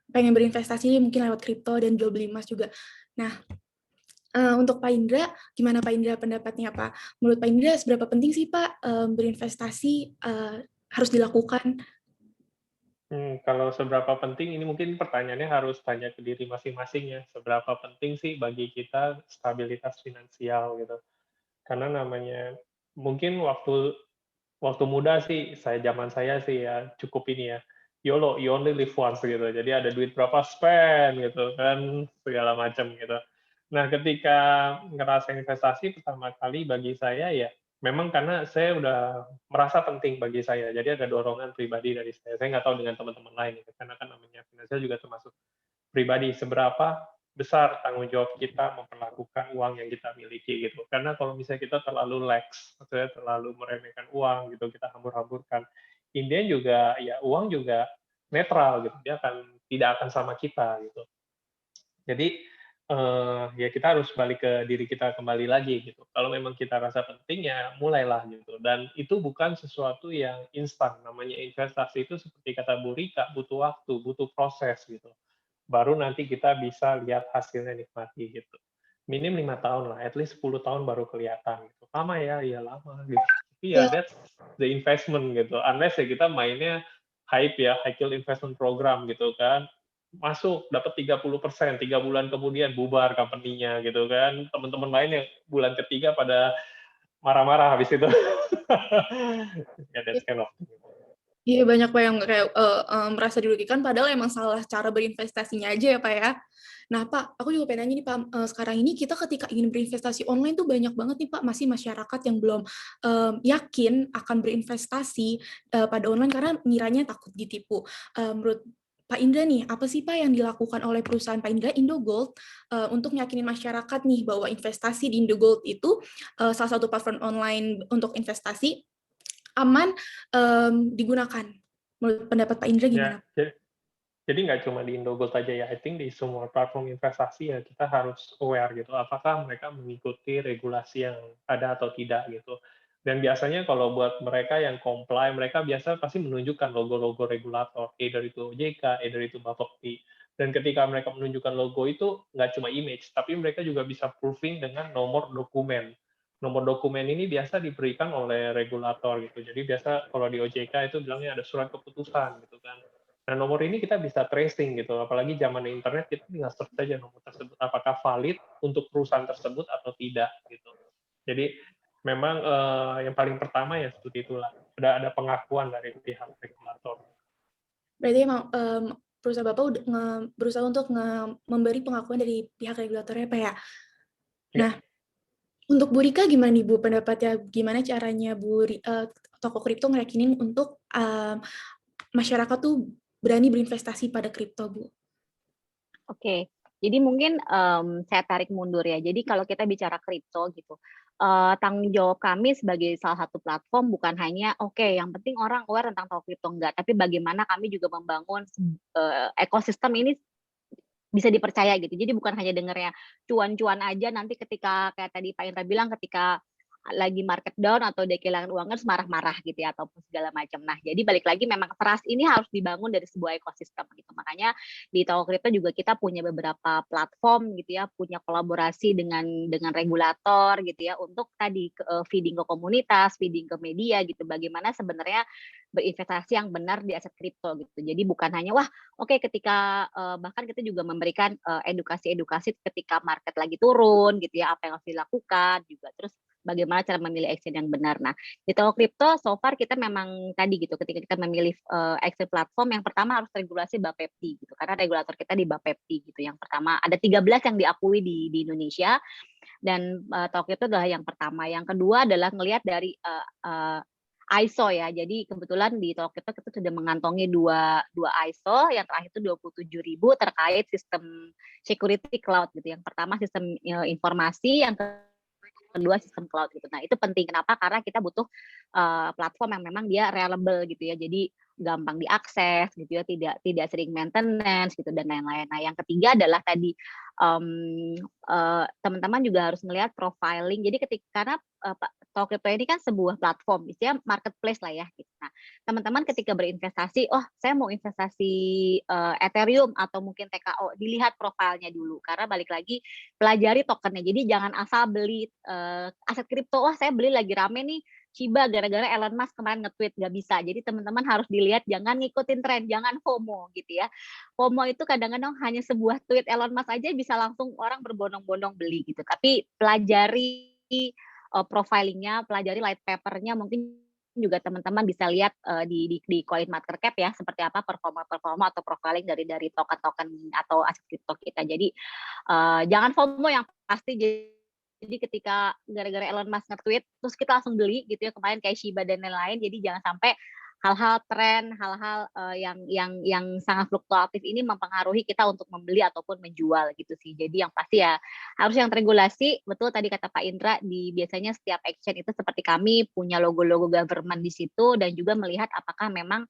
Speaker 3: pengen berinvestasi mungkin lewat kripto dan jual beli emas juga. Nah, untuk Pak Indra, gimana Pak Indra pendapatnya, Pak? Menurut Pak Indra seberapa penting sih Pak, berinvestasi, harus dilakukan?
Speaker 6: Kalau seberapa penting ini mungkin pertanyaannya harus tanya ke diri masing-masing ya, seberapa penting sih bagi kita stabilitas finansial gitu. Karena namanya mungkin waktu waktu muda sih, zaman saya sih ya cukup ini ya, YOLO, you only live once gitu. Jadi ada duit berapa spend gitu kan, segala macam gitu. Nah, ketika ngerasa investasi pertama kali bagi saya ya, memang karena saya udah merasa penting bagi saya. Jadi ada dorongan pribadi dari saya. Saya nggak tahu dengan teman-teman lain gitu, karena kan namanya finansial juga termasuk pribadi. Seberapa besar tanggung jawab kita memperlakukan uang yang kita miliki gitu. Karena kalau misalnya kita terlalu lax, maksudnya terlalu meremehkan uang gitu, kita hambur-hamburkan, in the end juga ya uang juga netral gitu, dia tidak akan sama kita gitu. Jadi, ya kita harus balik ke diri kita kembali lagi gitu. Kalau memang kita rasa penting ya mulailah gitu, dan itu bukan sesuatu yang instan. Namanya investasi itu seperti kata Bu Rika, butuh waktu, butuh proses gitu. Baru nanti kita bisa lihat hasilnya, nikmati gitu. Minim 5 tahun lah, at least 10 tahun baru kelihatan gitu. Lama ya? Iya lama gitu. Tapi ya
Speaker 3: Iya,
Speaker 6: that's the investment gitu. Unless ya kita mainnya hype ya, high yield investment program gitu kan. Masuk dapat 30%, 3 bulan kemudian bubar company-nya gitu kan. Teman-teman lain yang bulan ketiga pada marah-marah habis itu. Ya, that's kind of thing.
Speaker 3: Iya, banyak Pak yang kayak merasa dirugikan padahal emang salah cara berinvestasinya aja ya Pak ya. Nah Pak, aku juga pengen nanya nih Pak, sekarang ini kita ketika ingin berinvestasi online tuh banyak banget nih Pak, masih masyarakat yang belum yakin akan berinvestasi pada online karena ngiranya takut ditipu. Menurut Pak Indra nih, apa sih Pak yang dilakukan oleh perusahaan Pak Indra, Indogold, untuk yakinin masyarakat nih bahwa investasi di Indogold itu salah satu platform online untuk investasi aman digunakan. Menurut pendapat Pak Indra gimana?
Speaker 6: Ya, jadi nggak cuma di Indogold aja ya, I think di semua platform investasi ya kita harus aware gitu, apakah mereka mengikuti regulasi yang ada atau tidak gitu. Dan biasanya kalau buat mereka yang comply, mereka biasa pasti menunjukkan logo-logo regulator, either itu OJK, either itu Bapepti. Dan ketika mereka menunjukkan logo itu, nggak cuma image, tapi mereka juga bisa proving dengan nomor dokumen. Nomor dokumen ini biasa diberikan oleh regulator gitu. Jadi biasa kalau di OJK itu bilangnya ada surat keputusan gitu kan. Nah, nomor ini kita bisa tracing gitu, apalagi zaman internet kita tinggal search saja nomor tersebut apakah valid untuk perusahaan tersebut atau tidak gitu. Jadi memang yang paling pertama ya seperti itulah, ada pengakuan dari pihak regulator.
Speaker 3: Berarti emang perusahaan Bapak udah berusaha untuk memberi pengakuan dari pihak regulatornya Pak ya. Nah, untuk Bu Rika gimana nih Bu pendapatnya? Gimana caranya toko kripto ngeyakinin untuk masyarakat tuh berani berinvestasi pada kripto Bu?
Speaker 1: Oke, jadi mungkin saya tarik mundur ya. Jadi kalau kita bicara kripto gitu, tanggung jawab kami sebagai salah satu platform bukan hanya oke, yang penting orang aware tentang toko kripto enggak, tapi bagaimana kami juga membangun ekosistem ini bisa dipercaya gitu. Jadi bukan hanya dengarnya cuan-cuan aja nanti ketika kayak tadi Pak Indra bilang ketika lagi market down atau dia kehilangan uang terus marah-marah gitu ya ataupun segala macam. Nah, jadi balik lagi memang trust ini harus dibangun dari sebuah ekosistem gitu. Makanya di Toko Kripto juga kita punya beberapa platform gitu ya, punya kolaborasi dengan regulator gitu ya untuk tadi feeding ke komunitas, feeding ke media gitu. Bagaimana sebenarnya berinvestasi yang benar di aset kripto gitu. Jadi bukan hanya wah oke ketika bahkan kita juga memberikan edukasi-edukasi ketika market lagi turun gitu ya, apa yang harus dilakukan juga. Terus bagaimana cara memilih exchange yang benar. Nah, di Toko Kripto so far kita memang tadi gitu ketika kita memilih exchange platform yang pertama harus regulasi Bapepti gitu. Karena regulator kita di Bapepti gitu. Yang pertama ada 13 yang diakui di Indonesia dan Toko Kripto adalah yang pertama. Yang kedua adalah ngelihat dari ISO ya. Jadi kebetulan di Toko Kripto kita sudah mengantongi dua ISO, yang terakhir itu 27.000 terkait sistem security cloud gitu. Yang pertama sistem informasi, yang kedua sistem cloud gitu. Nah, itu penting kenapa? Karena kita butuh platform yang memang dia reliable gitu ya. Jadi gampang diakses gitu ya, tidak sering maintenance gitu dan lain-lain. Nah, yang ketiga adalah tadi teman-teman juga harus melihat profiling. Jadi karena Toko Kripto ini kan sebuah platform, istilahnya marketplace lah ya. Gitu. Nah, teman-teman ketika berinvestasi, oh saya mau investasi Ethereum atau mungkin TKO, dilihat profilnya dulu. Karena balik lagi pelajari tokennya. Jadi jangan asal beli aset kripto, wah saya beli lagi rame nih Shiba gara-gara Elon Musk kemarin nge-tweet, nggak bisa. Jadi teman-teman harus dilihat, jangan ngikutin tren, jangan FOMO gitu ya. FOMO itu kadang-kadang hanya sebuah tweet Elon Musk aja bisa langsung orang berbondong-bondong beli gitu. Tapi pelajari profilingnya, pelajari light papernya, mungkin juga teman-teman bisa lihat di Coin Market Cap ya seperti apa performa atau profiling dari token-token atau aset kripto kita. Jadi jangan FOMO yang pasti. Jadi ketika gara-gara Elon Musk nge-tweet terus kita langsung beli gitu ya kemarin kayak Shiba dan lain-lain. Jadi jangan sampai hal-hal tren, hal-hal yang sangat fluktuatif ini mempengaruhi kita untuk membeli ataupun menjual gitu sih. Jadi yang pasti ya harus yang teregulasi. Betul tadi kata Pak Indra, biasanya setiap exchange itu seperti kami punya logo-logo government di situ dan juga melihat apakah memang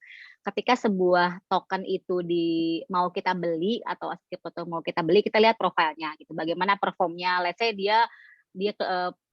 Speaker 1: ketika sebuah token itu mau kita beli atau aset kripto mau kita beli, kita lihat profilnya gitu. Bagaimana performnya. Let's say dia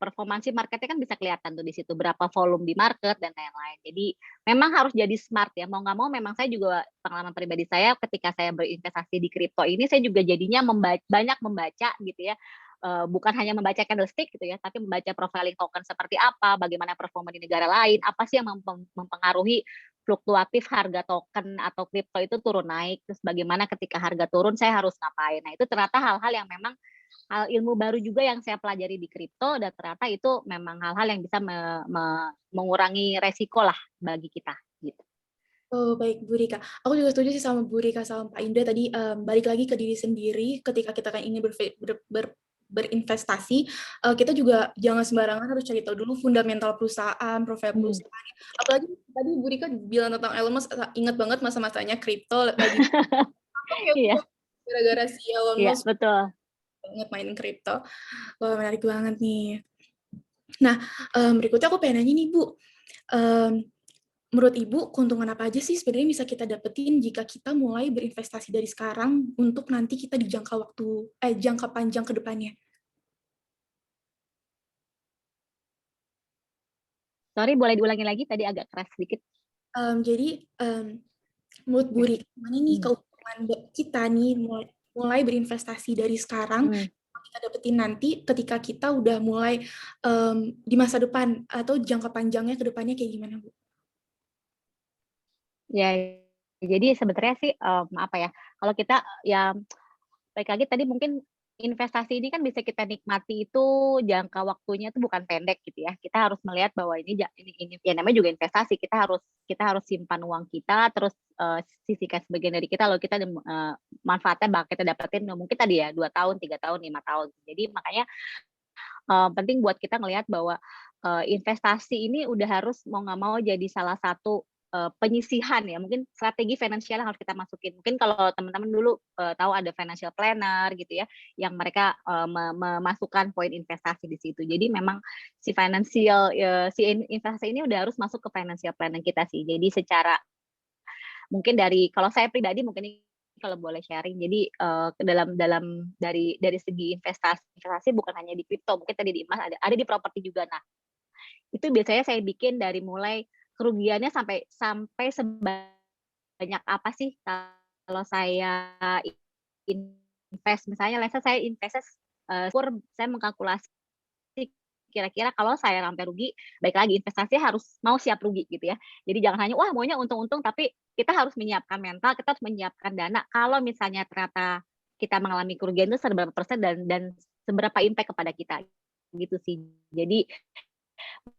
Speaker 1: performansi marketnya kan bisa kelihatan tuh di situ berapa volume di market dan lain-lain. Jadi memang harus jadi smart ya. Mau nggak mau memang saya juga pengalaman pribadi saya ketika saya berinvestasi di kripto ini saya juga jadinya banyak membaca gitu ya. Bukan hanya membaca candlestick gitu ya, tapi membaca profiling token seperti apa, bagaimana performa di negara lain, apa sih yang mempengaruhi fluktuatif harga token atau kripto itu turun naik, terus bagaimana ketika harga turun saya harus ngapain. Nah itu ternyata hal-hal yang memang hal ilmu baru juga yang saya pelajari di kripto dan ternyata itu memang hal-hal yang bisa mengurangi resiko lah bagi kita gitu.
Speaker 3: Oh, baik Bu Rika. Aku juga setuju sih sama Bu Rika sama Pak Indra tadi, balik lagi ke diri sendiri ketika kita kan ingin berinvestasi, kita juga jangan sembarangan harus cari tahu dulu fundamental perusahaan, profil perusahaan. Apalagi tadi Bu Rika bilang tentang Elon Musk, ingat banget masa-masanya kripto lagi
Speaker 1: Iya.
Speaker 3: gara-gara si Elon
Speaker 1: Iya,
Speaker 3: Musk
Speaker 1: betul.
Speaker 3: banget main kripto. Wah, menarik banget nih. Nah, berikutnya aku pengen nanya nih Bu, menurut Ibu, keuntungan apa aja sih sebenarnya bisa kita dapetin jika kita mulai berinvestasi dari sekarang untuk nanti kita di jangka panjang ke depannya?
Speaker 1: Sorry, boleh diulangi lagi? Tadi agak keras sedikit.
Speaker 3: Jadi, menurut Bu Rika, gimana nih keuntungan kita nih mulai berinvestasi dari sekarang, kita dapetin nanti ketika kita udah mulai di masa depan atau jangka panjangnya ke depannya kayak gimana, Bu?
Speaker 1: Ya, jadi sebenarnya sih apa ya? Kalau kita ya baik lagi tadi mungkin investasi ini kan bisa kita nikmati itu jangka waktunya itu bukan pendek gitu ya. Kita harus melihat bahwa ini ya namanya juga investasi. Kita harus simpan uang kita, terus sisihkan sebagian dari kita, lalu kita manfaatnya bakal kita dapetin mungkin tadi ya 2 tahun, 3 tahun, 5 tahun. Jadi makanya penting buat kita ngelihat bahwa investasi ini udah harus mau nggak mau jadi salah satu penyisihan ya, mungkin strategi finansial yang harus kita masukin. Mungkin kalau teman-teman dulu tahu ada financial planner gitu ya, yang mereka memasukkan poin investasi di situ. Jadi memang si investasi ini udah harus masuk ke financial planning kita sih. Jadi secara mungkin kalau saya pribadi mungkin ini kalau boleh sharing, jadi dari segi investasi bukan hanya di kripto, mungkin tadi di emas ada di properti juga. Nah, itu biasanya saya bikin dari mulai kerugiannya sampai sebanyak apa sih kalau saya invest, misalnya saya invest saya mengkalkulasi kira-kira kalau saya sampai rugi, baik lagi investasi harus mau siap rugi gitu ya. Jadi jangan hanya wah maunya untung-untung, tapi kita harus menyiapkan mental, kita harus menyiapkan dana kalau misalnya ternyata kita mengalami kerugian itu seberapa persen dan seberapa impact kepada kita gitu sih. Jadi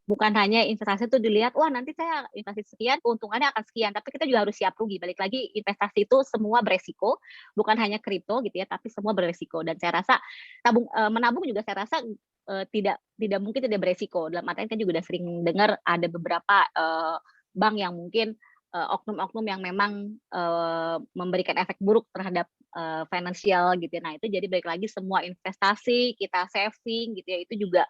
Speaker 1: bukan hanya investasi itu dilihat, wah nanti saya investasi sekian, keuntungannya akan sekian, tapi kita juga harus siap rugi. Balik lagi, investasi itu semua beresiko, bukan hanya kripto gitu ya, tapi semua beresiko. Dan saya rasa menabung juga saya rasa tidak mungkin tidak beresiko. Dalam artian kan juga udah sering dengar ada beberapa bank yang mungkin oknum-oknum yang memang memberikan efek buruk terhadap finansial gitu ya. Nah itu jadi balik lagi semua investasi kita saving gitu ya, itu juga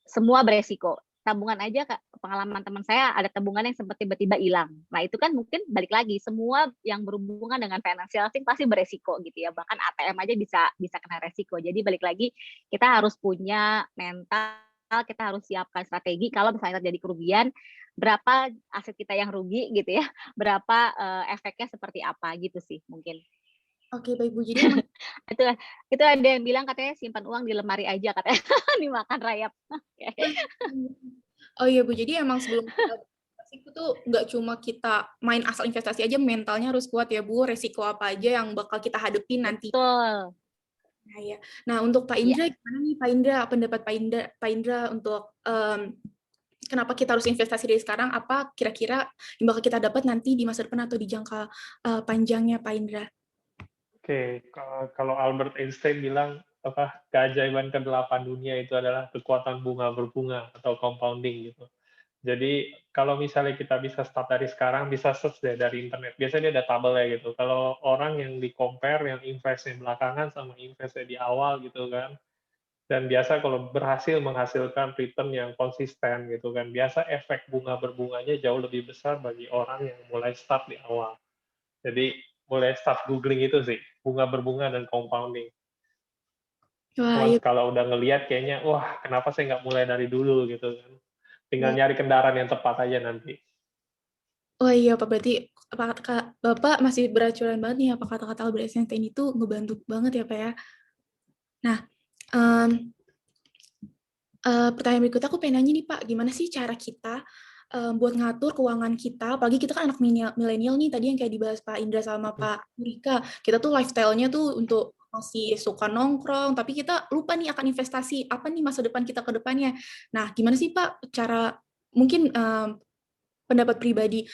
Speaker 1: semua beresiko. Tabungan aja pengalaman teman saya ada tabungan yang sempat tiba-tiba hilang. Nah itu kan mungkin balik lagi semua yang berhubungan dengan financial thing pasti beresiko gitu ya. Bahkan ATM aja bisa kena resiko. Jadi balik lagi kita harus punya mental, kita harus siapkan strategi kalau misalnya terjadi kerugian, berapa aset kita yang rugi gitu ya, berapa efeknya seperti apa gitu sih mungkin.
Speaker 3: Oke, baik Bu. Jadi emang
Speaker 1: itu ada yang bilang katanya simpan uang di lemari aja katanya dimakan rayap.
Speaker 3: Oh iya Bu, jadi emang sebelum kita berinvestasi itu tuh nggak cuma kita main asal investasi aja, mentalnya harus kuat ya Bu, resiko apa aja yang bakal kita hadapin nanti.
Speaker 1: Betul.
Speaker 3: Nah, ya. Nah untuk Pak Indra, gimana nih Pak Indra, pendapat Pak Indra untuk kenapa kita harus investasi dari sekarang, apa kira-kira yang bakal kita dapat nanti di masa depan atau di jangka panjangnya Pak Indra?
Speaker 6: Oke, kalau Albert Einstein bilang keajaiban ke-8 dunia itu adalah kekuatan bunga berbunga atau compounding gitu. Jadi kalau misalnya kita bisa start dari sekarang, bisa search deh dari internet. Biasanya dia ada tabelnya gitu. Kalau orang yang di-compare yang investnya belakangan sama investnya di awal gitu kan. Dan biasa kalau berhasil menghasilkan return yang konsisten gitu kan. Biasa efek bunga berbunganya jauh lebih besar bagi orang yang mulai start di awal. Jadi mulai start googling itu sih, bunga berbunga dan compounding.
Speaker 3: Wah, iya.
Speaker 6: Kalau udah ngelihat kayaknya, wah kenapa saya nggak mulai dari dulu gitu kan. Tinggal nyari kendaraan yang tepat aja nanti.
Speaker 3: Oh iya Pak, berarti Bapak masih beracuran banget nih apa kata-kata Albert Einstein itu ngebantu banget ya Pak ya. Nah, pertanyaan berikutnya aku pengen nanya nih Pak, gimana sih cara kita buat ngatur keuangan kita, apalagi kita kan anak milenial nih, tadi yang kayak dibahas Pak Indra sama Pak Rika, kita tuh lifestyle-nya tuh untuk masih suka nongkrong, tapi kita lupa nih akan investasi, apa nih masa depan kita ke depannya. Nah, gimana sih Pak cara mungkin pendapat pribadi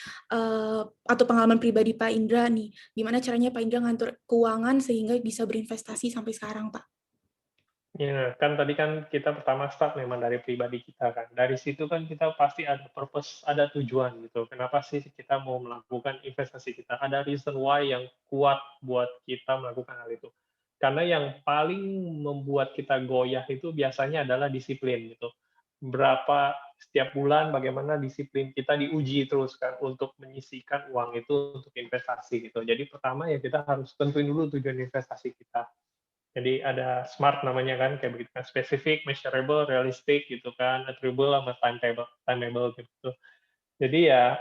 Speaker 3: atau pengalaman pribadi Pak Indra nih, gimana caranya Pak Indra ngatur keuangan sehingga bisa berinvestasi sampai sekarang, Pak?
Speaker 6: Ya, kan tadi kan kita pertama start memang dari pribadi kita kan. Dari situ kan kita pasti ada purpose, ada tujuan gitu. Kenapa sih kita mau melakukan investasi kita? Ada reason why yang kuat buat kita melakukan hal itu. Karena yang paling membuat kita goyah itu biasanya adalah disiplin gitu. Berapa setiap bulan bagaimana disiplin kita diuji terus kan untuk menyisihkan uang itu untuk investasi gitu. Jadi pertama ya kita harus tentuin dulu tujuan investasi kita. Jadi ada SMART namanya kan, kayak begitu kan, spesifik, measurable, realistic gitu kan, achievable sama timeable gitu. Jadi ya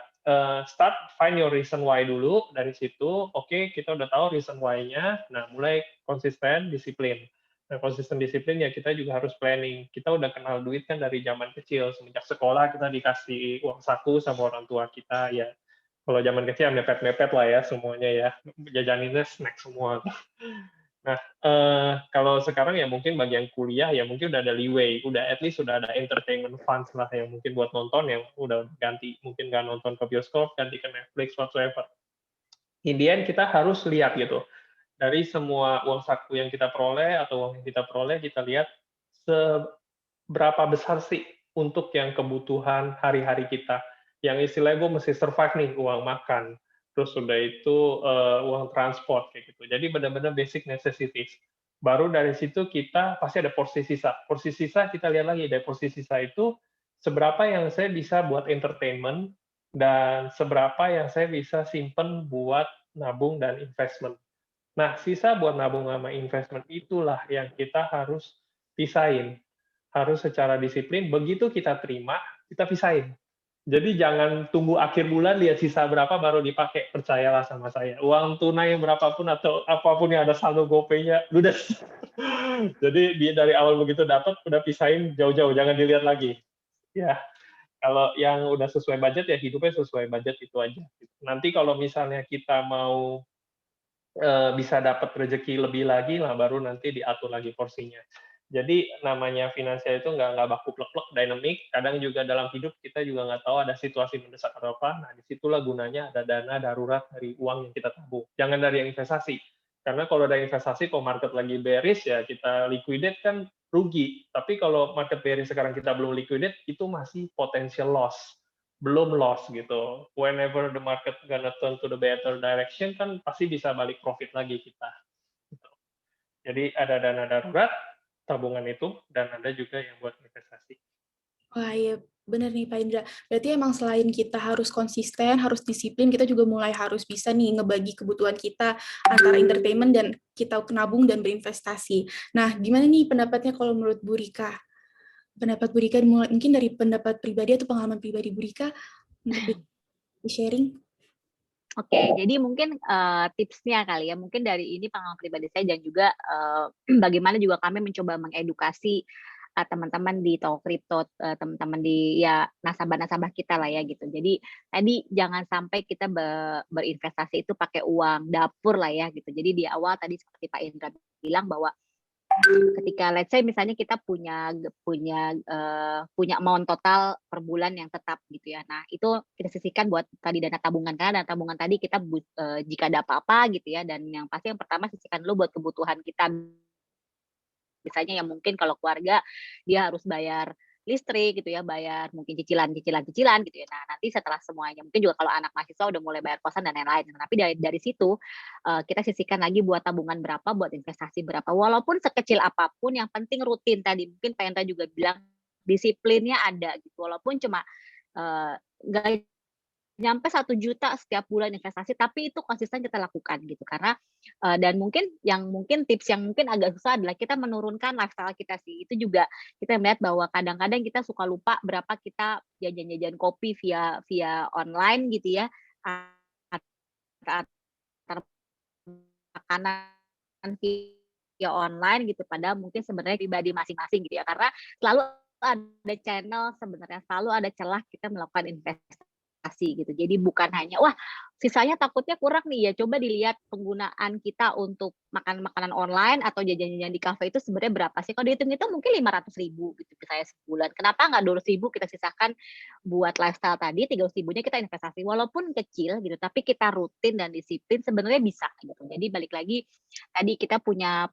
Speaker 6: start find your reason why dulu dari situ. Oke, kita udah tahu reason why-nya. Nah, mulai konsisten, disiplin. Nah, konsisten disiplin ya kita juga harus planning. Kita udah kenal duit kan dari zaman kecil, semenjak sekolah kita dikasih uang saku sama orang tua kita ya. Kalau zaman kecil mepet-mepet lah ya semuanya ya, jajaninnya snack semua. Nah, kalau sekarang ya mungkin bagi yang kuliah ya mungkin udah ada leeway, udah at least sudah ada entertainment funds lah yang mungkin buat nonton yang udah ganti, mungkin nggak nonton ke bioskop, ganti ke Netflix, whatsoever. In the end kita harus lihat gitu, dari semua uang saku yang kita peroleh atau uang yang kita peroleh, kita lihat seberapa besar sih untuk yang kebutuhan hari-hari kita. Yang istilahnya gue mesti survive nih, uang makan, terus sudah itu uang transport kayak gitu. Jadi benar-benar basic necessities. Baru dari situ kita pasti ada porsi sisa. Porsi sisa kita lihat lagi dari porsi sisa itu seberapa yang saya bisa buat entertainment dan seberapa yang saya bisa simpen buat nabung dan investment. Nah, sisa buat nabung sama investment itulah yang kita harus pisahin. Harus secara disiplin, begitu kita terima, kita pisahin. Jadi jangan tunggu akhir bulan lihat sisa berapa baru dipakai, percayalah sama saya. Uang tunai berapapun atau apapun yang ada saldo GoPay-nya, udah. Jadi dari awal begitu dapat, udah pisahin jauh-jauh, jangan dilihat lagi. Ya, kalau yang udah sesuai budget ya hidupnya sesuai budget itu aja. Nanti kalau misalnya kita mau bisa dapat rezeki lebih lagi, lah baru nanti diatur lagi porsinya. Jadi namanya finansial itu nggak baku plek-plek, dynamic. Kadang juga dalam hidup kita juga nggak tahu ada situasi mendesak atau apa. Nah, disitulah gunanya ada dana darurat dari uang yang kita tabung. Jangan dari yang investasi. Karena kalau dari investasi, kalau market lagi bearish, ya kita liquidate kan rugi. Tapi kalau market bearish sekarang kita belum liquidate, itu masih potential loss. Belum loss gitu. Whenever the market gonna turn to the better direction, kan pasti bisa balik profit lagi kita. Gitu. Jadi ada dana darurat, tabungan itu, dan ada juga yang buat investasi.
Speaker 3: Wah, iya benar nih Pak Indra. Berarti emang selain kita harus konsisten, harus disiplin, kita juga mulai harus bisa nih ngebagi kebutuhan kita antara entertainment dan kita nabung dan berinvestasi. Nah, gimana nih pendapatnya kalau menurut Bu Rika? Pendapat Bu Rika mungkin dari pendapat pribadi atau pengalaman pribadi Bu Rika untuk di-sharing?
Speaker 1: Oke, jadi mungkin tipsnya kali ya, mungkin dari ini pengalaman pribadi saya dan juga bagaimana juga kami mencoba mengedukasi teman-teman di toko kripto, teman-teman di ya nasabah-nasabah kita lah ya gitu. Jadi tadi jangan sampai kita berinvestasi itu pakai uang dapur lah ya gitu. Jadi di awal tadi seperti Pak Indra bilang bahwa ketika let's say misalnya kita punya amount total per bulan yang tetap gitu ya. Nah, itu kita sisihkan buat tadi dana tabungan, karena dana tabungan tadi kita jika ada apa-apa gitu ya, dan yang pasti yang pertama sisihkan dulu buat kebutuhan kita. Misalnya yang mungkin kalau keluarga dia harus bayar listrik gitu ya, bayar mungkin cicilan gitu ya. Nah, nanti setelah semuanya mungkin juga kalau anak mahasiswa udah mulai bayar kosan dan lain-lain. Nah, tapi dari situ kita sisihkan lagi buat tabungan berapa, buat investasi berapa. Walaupun sekecil apapun, yang penting rutin tadi. Mungkin Pak Enta juga bilang disiplinnya ada gitu. Walaupun cuma nggak nyampe 1 juta setiap bulan investasi, tapi itu konsisten kita lakukan gitu. Karena dan mungkin tips yang mungkin agak susah adalah kita menurunkan lifestyle kita sih. Itu juga kita melihat bahwa kadang-kadang kita suka lupa berapa kita jajan-jajan kopi via online gitu ya. Antar makanan via online gitu, padahal mungkin sebenarnya pribadi masing-masing gitu ya. Karena selalu ada channel sebenarnya, selalu ada celah kita melakukan investasi gitu. Jadi bukan hanya, wah sisanya takutnya kurang nih, ya coba dilihat penggunaan kita untuk makan makanan online atau jajan-jajan di kafe itu sebenarnya berapa sih? Kalau dihitung itu mungkin 500.000 gitu misalnya sebulan. Kenapa nggak 200.000 kita sisakan buat lifestyle tadi, 300.000-nya kita investasi. Walaupun kecil gitu, tapi kita rutin dan disiplin sebenarnya bisa gitu. Jadi balik lagi tadi kita punya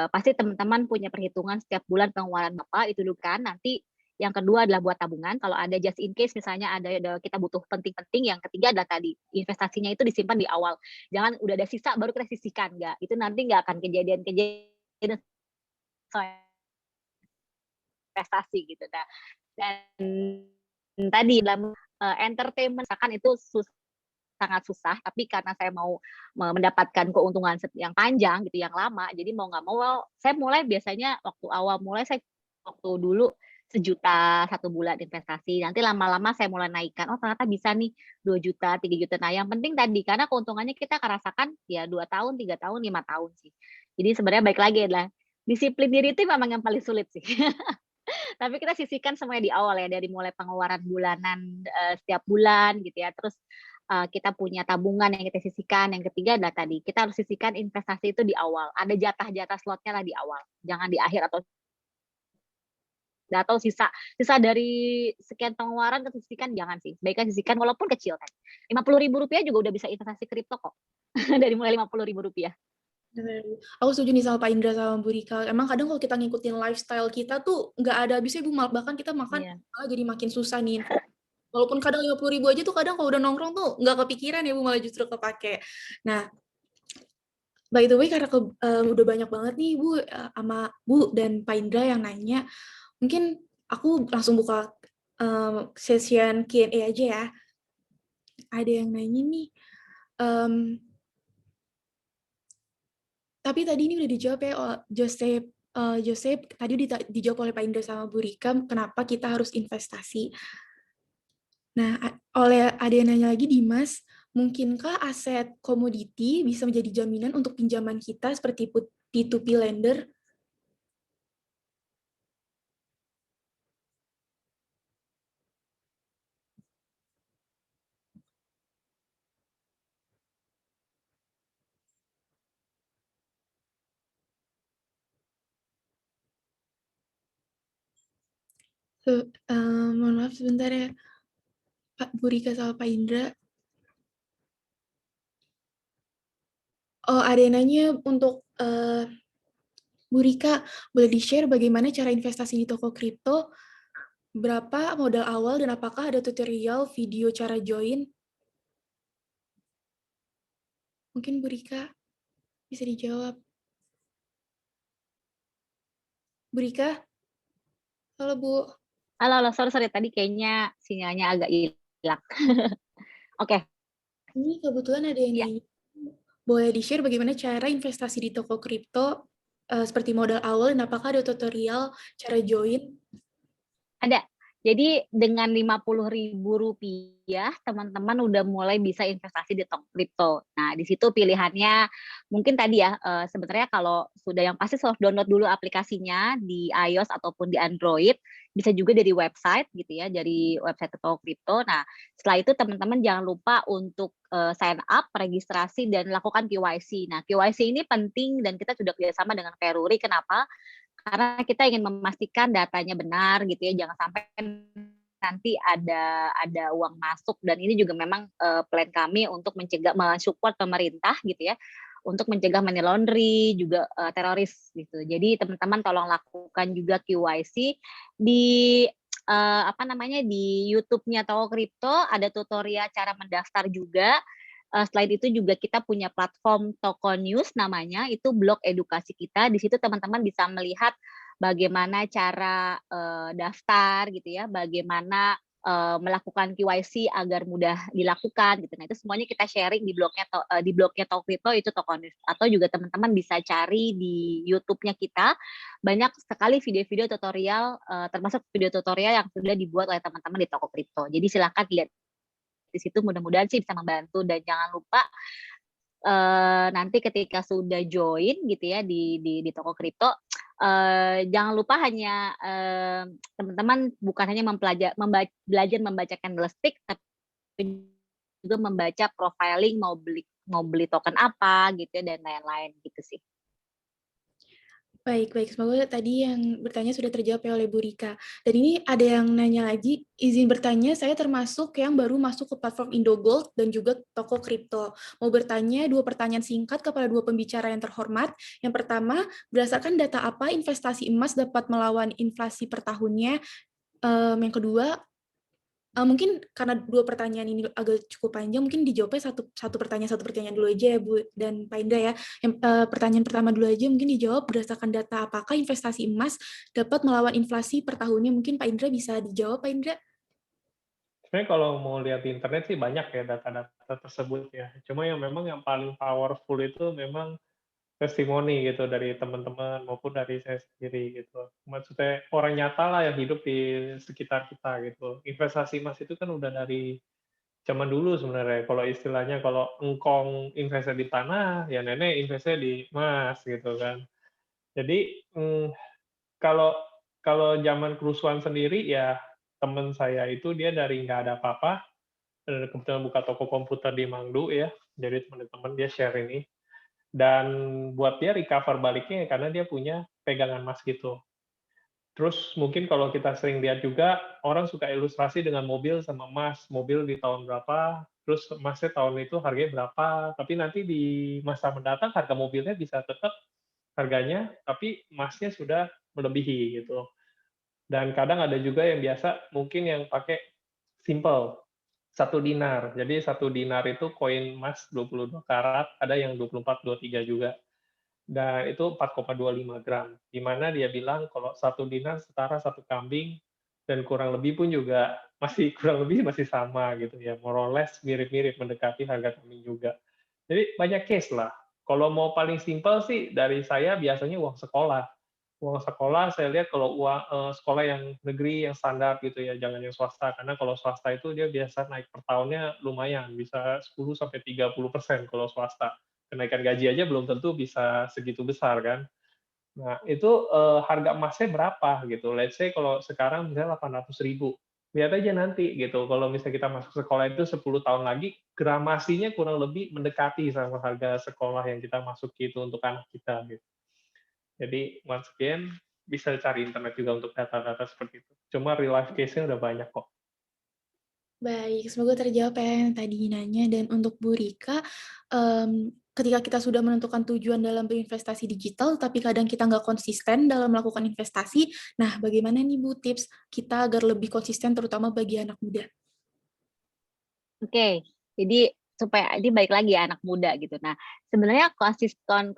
Speaker 1: pasti teman-teman punya perhitungan setiap bulan pengeluaran Bapak itu dulu kan. Nanti yang kedua adalah buat tabungan, kalau ada just in case misalnya ada kita butuh penting-penting, yang ketiga adalah tadi, investasinya itu disimpan di awal. Jangan udah ada sisa baru kita sisihkan, enggak. Itu nanti nggak akan kejadian investasi gitu. Nah, dan tadi dalam entertainment misalkan itu sangat susah, tapi karena saya mau mendapatkan keuntungan yang panjang gitu, yang lama, jadi mau nggak mau saya mulai biasanya waktu awal mulai saya waktu dulu 1 juta 1 bulan investasi, nanti lama-lama saya mulai naikkan, oh ternyata bisa nih 2 juta, 3 juta. Nah yang penting tadi, karena keuntungannya kita akan rasakan ya 2 tahun, 3 tahun, 5 tahun sih. Jadi sebenarnya baik lagi adalah disiplin diri itu memang yang paling sulit sih. Tapi kita sisihkan semuanya di awal ya, dari mulai pengeluaran bulanan setiap bulan gitu ya, terus kita punya tabungan yang kita sisihkan, yang ketiga adalah tadi, kita harus sisihkan investasi itu di awal, ada jatah-jatah slotnya lah di awal, jangan di akhir atau sisa dari sekian pengeluaran kita sisihkan, jangan sih, baiknya sisihkan walaupun kecil kan, Rp50.000 juga udah bisa investasi kripto kok, dari mulai Rp50.000.
Speaker 3: Aku setuju nih sama Pak Indra sama Bu Rika. Emang kadang kalau kita ngikutin lifestyle kita tuh nggak ada habisnya Bu, bahkan kita makan malah jadi makin susah nih. Walaupun kadang 50.000 aja tuh kadang kalau udah nongkrong tuh nggak kepikiran ya Bu, malah justru kepake. Nah, by the way karena udah banyak banget nih Bu sama Bu dan Pak Indra yang nanya, mungkin aku langsung buka session Q&A aja ya. Ada yang nanya nih, tapi tadi ini udah dijawab ya, Joseph tadi dijawab oleh Pak Indra sama Bu Rika, kenapa kita harus investasi. Nah, ada yang nanya lagi, Dimas, mungkinkah aset komoditi bisa menjadi jaminan untuk pinjaman kita seperti P2P lender? Mohon maaf sebentar ya, Pak Bu Rika sama Pak Indra. Oh, ada yang nanya untuk Bu Rika, boleh di-share bagaimana cara investasi di toko kripto? Berapa modal awal dan apakah ada tutorial video cara join? Mungkin Bu Rika bisa dijawab. Bu Rika? Halo Bu.
Speaker 1: Halo, sorry, tadi kayaknya sinyalnya agak hilang. Oke.
Speaker 3: Ini kebetulan ada yang nanya, boleh di-share bagaimana cara investasi di toko kripto, seperti modal awal dan apakah ada tutorial cara join?
Speaker 1: Ada. Jadi dengan Rp50.000 teman-teman udah mulai bisa investasi di toko kripto. Nah, di situ pilihannya mungkin tadi ya, sebenarnya kalau sudah yang pasti harus download dulu aplikasinya di iOS ataupun di Android, bisa juga dari website gitu ya, dari website toko kripto. Nah, setelah itu teman-teman jangan lupa untuk sign up, registrasi dan lakukan KYC. Nah, KYC ini penting dan kita sudah kerjasama dengan Peruri. Kenapa? Karena kita ingin memastikan datanya benar gitu ya, jangan sampai nanti ada uang masuk, dan ini juga memang plan kami untuk mensupport pemerintah gitu ya, untuk mencegah money laundry juga teroris gitu. Jadi teman-teman tolong lakukan juga KYC di di YouTube-nya Toko Kripto, ada tutorial cara mendaftar juga. Selain itu juga kita punya platform Toko News namanya, itu blog edukasi kita. Di situ teman-teman bisa melihat bagaimana cara daftar gitu ya, bagaimana melakukan KYC agar mudah dilakukan gitu. Nah, itu semuanya kita sharing di blognya Toko Kripto, itu Toko News. Atau juga teman-teman bisa cari di YouTube-nya kita, banyak sekali video-video tutorial, termasuk video tutorial yang sudah dibuat oleh teman-teman di Toko Kripto. Jadi silakan lihat di situ, mudah-mudahan sih bisa membantu. Dan jangan lupa nanti ketika sudah join gitu ya di toko kripto, jangan lupa hanya teman-teman bukan hanya belajar membaca candlestick, tapi juga membaca profiling mau beli token apa gitu ya dan lain-lain gitu sih.
Speaker 3: Baik, baik. Semoga tadi yang bertanya sudah terjawab ya oleh Bu Rika. Dan ini ada yang nanya lagi, izin bertanya, saya termasuk yang baru masuk ke platform Indogold dan juga toko kripto. Mau bertanya 2 pertanyaan singkat kepada 2 pembicara yang terhormat. Yang pertama, berdasarkan data apa investasi emas dapat melawan inflasi per tahunnya? Yang kedua, mungkin karena 2 pertanyaan ini agak cukup panjang, mungkin dijawabnya satu pertanyaan dulu aja ya, Bu dan Pak Indra ya. Yang pertanyaan pertama dulu aja mungkin dijawab berdasarkan data apakah investasi emas dapat melawan inflasi per tahunnya? Mungkin Pak Indra bisa dijawab, Pak Indra?
Speaker 6: Sebenarnya kalau mau lihat di internet sih banyak ya data-data tersebut ya. Cuma yang memang yang paling powerful itu memang testimoni gitu dari teman-teman maupun dari saya sendiri gitu. Maksudnya orang nyata lah yang hidup di sekitar kita gitu. Investasi emas itu kan udah dari zaman dulu sebenarnya. Kalau istilahnya kalau engkong investasi di tanah, ya nenek investasi di emas gitu kan. Jadi kalau kalau zaman kerusuhan sendiri ya teman saya itu dia dari nggak ada apa-apa, kebetulan buka toko komputer di Mangdu ya. Jadi teman-teman dia share ini dan buat dia recover baliknya karena dia punya pegangan emas gitu. Terus mungkin kalau kita sering lihat juga, orang suka ilustrasi dengan mobil sama emas, mobil di tahun berapa, terus emasnya tahun itu harganya berapa, tapi nanti di masa mendatang harga mobilnya bisa tetap harganya, tapi emasnya sudah melebihi gitu. Dan kadang ada juga yang biasa mungkin yang pakai simple, 1 dinar. Jadi 1 dinar itu koin emas 22 karat, ada yang 24, 23 juga. Dan itu 4,25 gram. Di mana dia bilang kalau 1 dinar setara 1 kambing, dan kurang lebih pun juga masih kurang lebih masih sama gitu ya, more or less mirip-mirip mendekati harga kambing juga. Jadi banyak case lah. Kalau mau paling simpel sih dari saya biasanya uang sekolah. Uang sekolah saya lihat kalau sekolah yang negeri yang standar gitu ya, jangan yang swasta. Karena kalau swasta itu dia biasa naik per tahunnya lumayan, bisa 10-30% kalau swasta. Kenaikan gaji aja belum tentu bisa segitu besar kan. Nah, itu, harga emasnya berapa gitu. Let's say kalau sekarang misalnya 800.000, lihat aja nanti gitu, kalau misalnya kita masuk sekolah itu 10 tahun lagi, gramasinya kurang lebih mendekati sama harga sekolah yang kita masuki itu untuk anak kita gitu. Jadi once again, bisa cari internet juga untuk data-data seperti itu. Cuma real life case-nya udah banyak kok.
Speaker 3: Baik, semoga terjawab ya yang tadi nanya. Dan untuk Bu Rika, ketika kita sudah menentukan tujuan dalam berinvestasi digital, tapi kadang kita nggak konsisten dalam melakukan investasi, nah bagaimana nih Bu tips kita agar lebih konsisten terutama bagi anak muda?
Speaker 1: Oke, jadi supaya ini balik lagi ya anak muda gitu. Nah, sebenarnya konsisten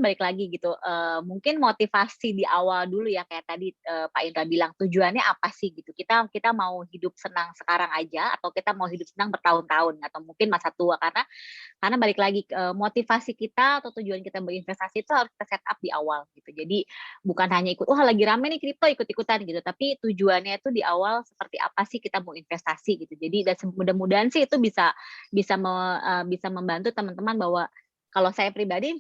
Speaker 1: balik lagi gitu. Mungkin motivasi di awal dulu ya kayak tadi Pak Indra bilang tujuannya apa sih gitu. Kita mau hidup senang sekarang aja atau kita mau hidup senang bertahun-tahun atau mungkin masa tua karena balik lagi motivasi kita atau tujuan kita berinvestasi itu harus kita set up di awal gitu. Jadi bukan hanya ikut, wah lagi rame nih kripto ikut-ikutan gitu, tapi tujuannya itu di awal seperti apa sih kita mau investasi gitu. Jadi dan mudah-mudahan sih itu bisa membantu teman-teman bahwa kalau saya pribadi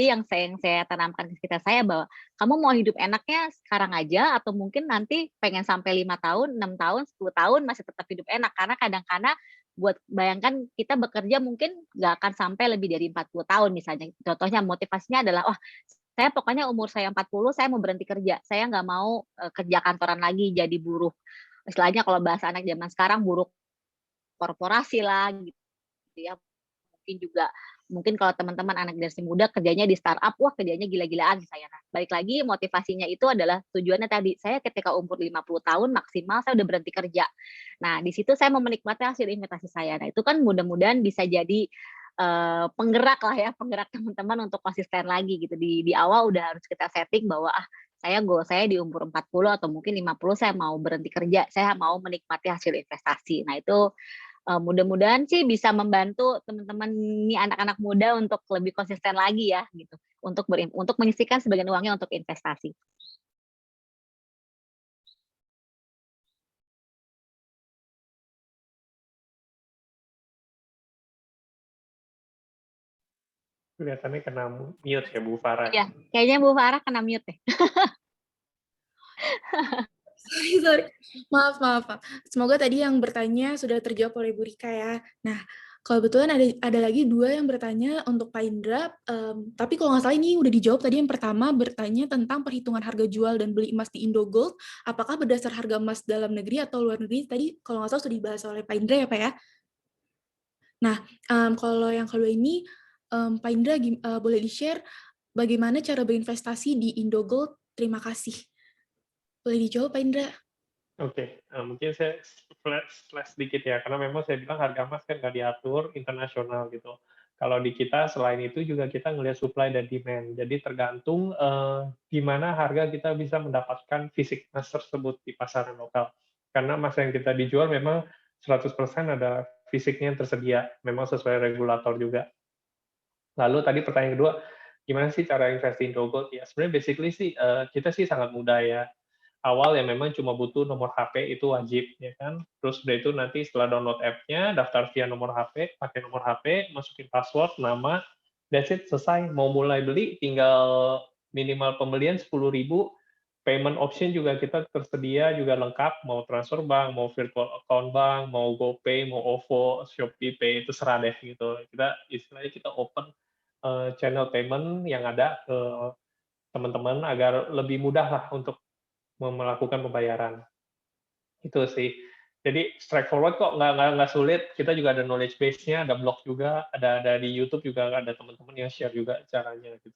Speaker 1: yang saya tanamkan ke sekitar saya bahwa kamu mau hidup enaknya sekarang aja atau mungkin nanti pengen sampai 5 tahun, 6 tahun, 10 tahun masih tetap hidup enak karena kadang-kadang buat bayangkan kita bekerja mungkin nggak akan sampai lebih dari 40 tahun misalnya. Contohnya motivasinya adalah, "Wah, saya pokoknya umur saya 40 saya mau berhenti kerja. Saya nggak mau, kerja kantoran lagi jadi buruh." Istilahnya kalau bahasa anak zaman sekarang buruh korporasi lah gitu ya. Mungkin kalau teman-teman anak generasi muda kerjanya di startup, wah kerjanya gila-gilaan misalnya. Nah, balik lagi motivasinya itu adalah tujuannya tadi, saya ketika umur 50 tahun maksimal saya udah berhenti kerja. Nah, di situ saya mau menikmati hasil investasi saya. Nah, itu kan mudah-mudahan bisa jadi penggerak lah ya, penggerak teman-teman untuk konsisten lagi gitu. Di awal udah harus kita setting bahwa goal saya di umur 40 atau mungkin 50 saya mau berhenti kerja, saya mau menikmati hasil investasi. Nah, itu mudah-mudahan sih bisa membantu teman-teman nih anak-anak muda untuk lebih konsisten lagi ya gitu, untuk menyisihkan sebagian uangnya untuk investasi.
Speaker 6: Kelihatannya kena mute ya Bu Farah.
Speaker 1: Iya, kayaknya Bu Farah kena mute deh.
Speaker 3: Sorry. Maaf. Semoga tadi yang bertanya sudah terjawab oleh Bu Rika ya. Nah, kalau betulan ada lagi 2 yang bertanya untuk Pak Indra, tapi kalau nggak salah ini udah dijawab tadi. Yang pertama bertanya tentang perhitungan harga jual dan beli emas di Indogold, apakah berdasar harga emas dalam negeri atau luar negeri? Tadi kalau nggak salah sudah dibahas oleh Pak Indra ya Pak ya. Nah, kalau yang kedua ini, Pak Indra boleh di-share bagaimana cara berinvestasi di Indogold? Terima kasih. Boleh dijawab Pak Indra?
Speaker 6: Oke, mungkin saya flash sedikit ya, karena memang saya bilang harga emas kan nggak diatur internasional gitu. Kalau di kita selain itu juga kita ngelihat supply dan demand. Jadi tergantung di mana harga kita bisa mendapatkan fisik emas tersebut di pasaran lokal. Karena emas yang kita dijual memang 100% ada fisiknya yang tersedia, memang sesuai regulator juga. Lalu tadi pertanyaan kedua, gimana sih cara invest di Indogold? Ya sebenarnya basically sih kita sih sangat mudah ya. Awal ya memang cuma butuh nomor HP itu wajib ya kan. Terus udah itu nanti setelah download app-nya, daftar via nomor HP, pakai nomor HP, masukin password, nama, that's it, selesai. Mau mulai beli tinggal minimal pembelian 10.000, payment option juga kita tersedia juga lengkap, mau transfer bank, mau virtual account bank, mau GoPay, mau OVO, Shopee Pay, itu serah deh gitu. Kita istilahnya kita open channel payment yang ada ke teman-teman agar lebih mudah lah untuk melakukan pembayaran. Itu sih. Jadi straightforward kok, nggak sulit. Kita juga ada knowledge base-nya, ada blog juga, ada di YouTube juga ada teman-teman yang share juga caranya gitu.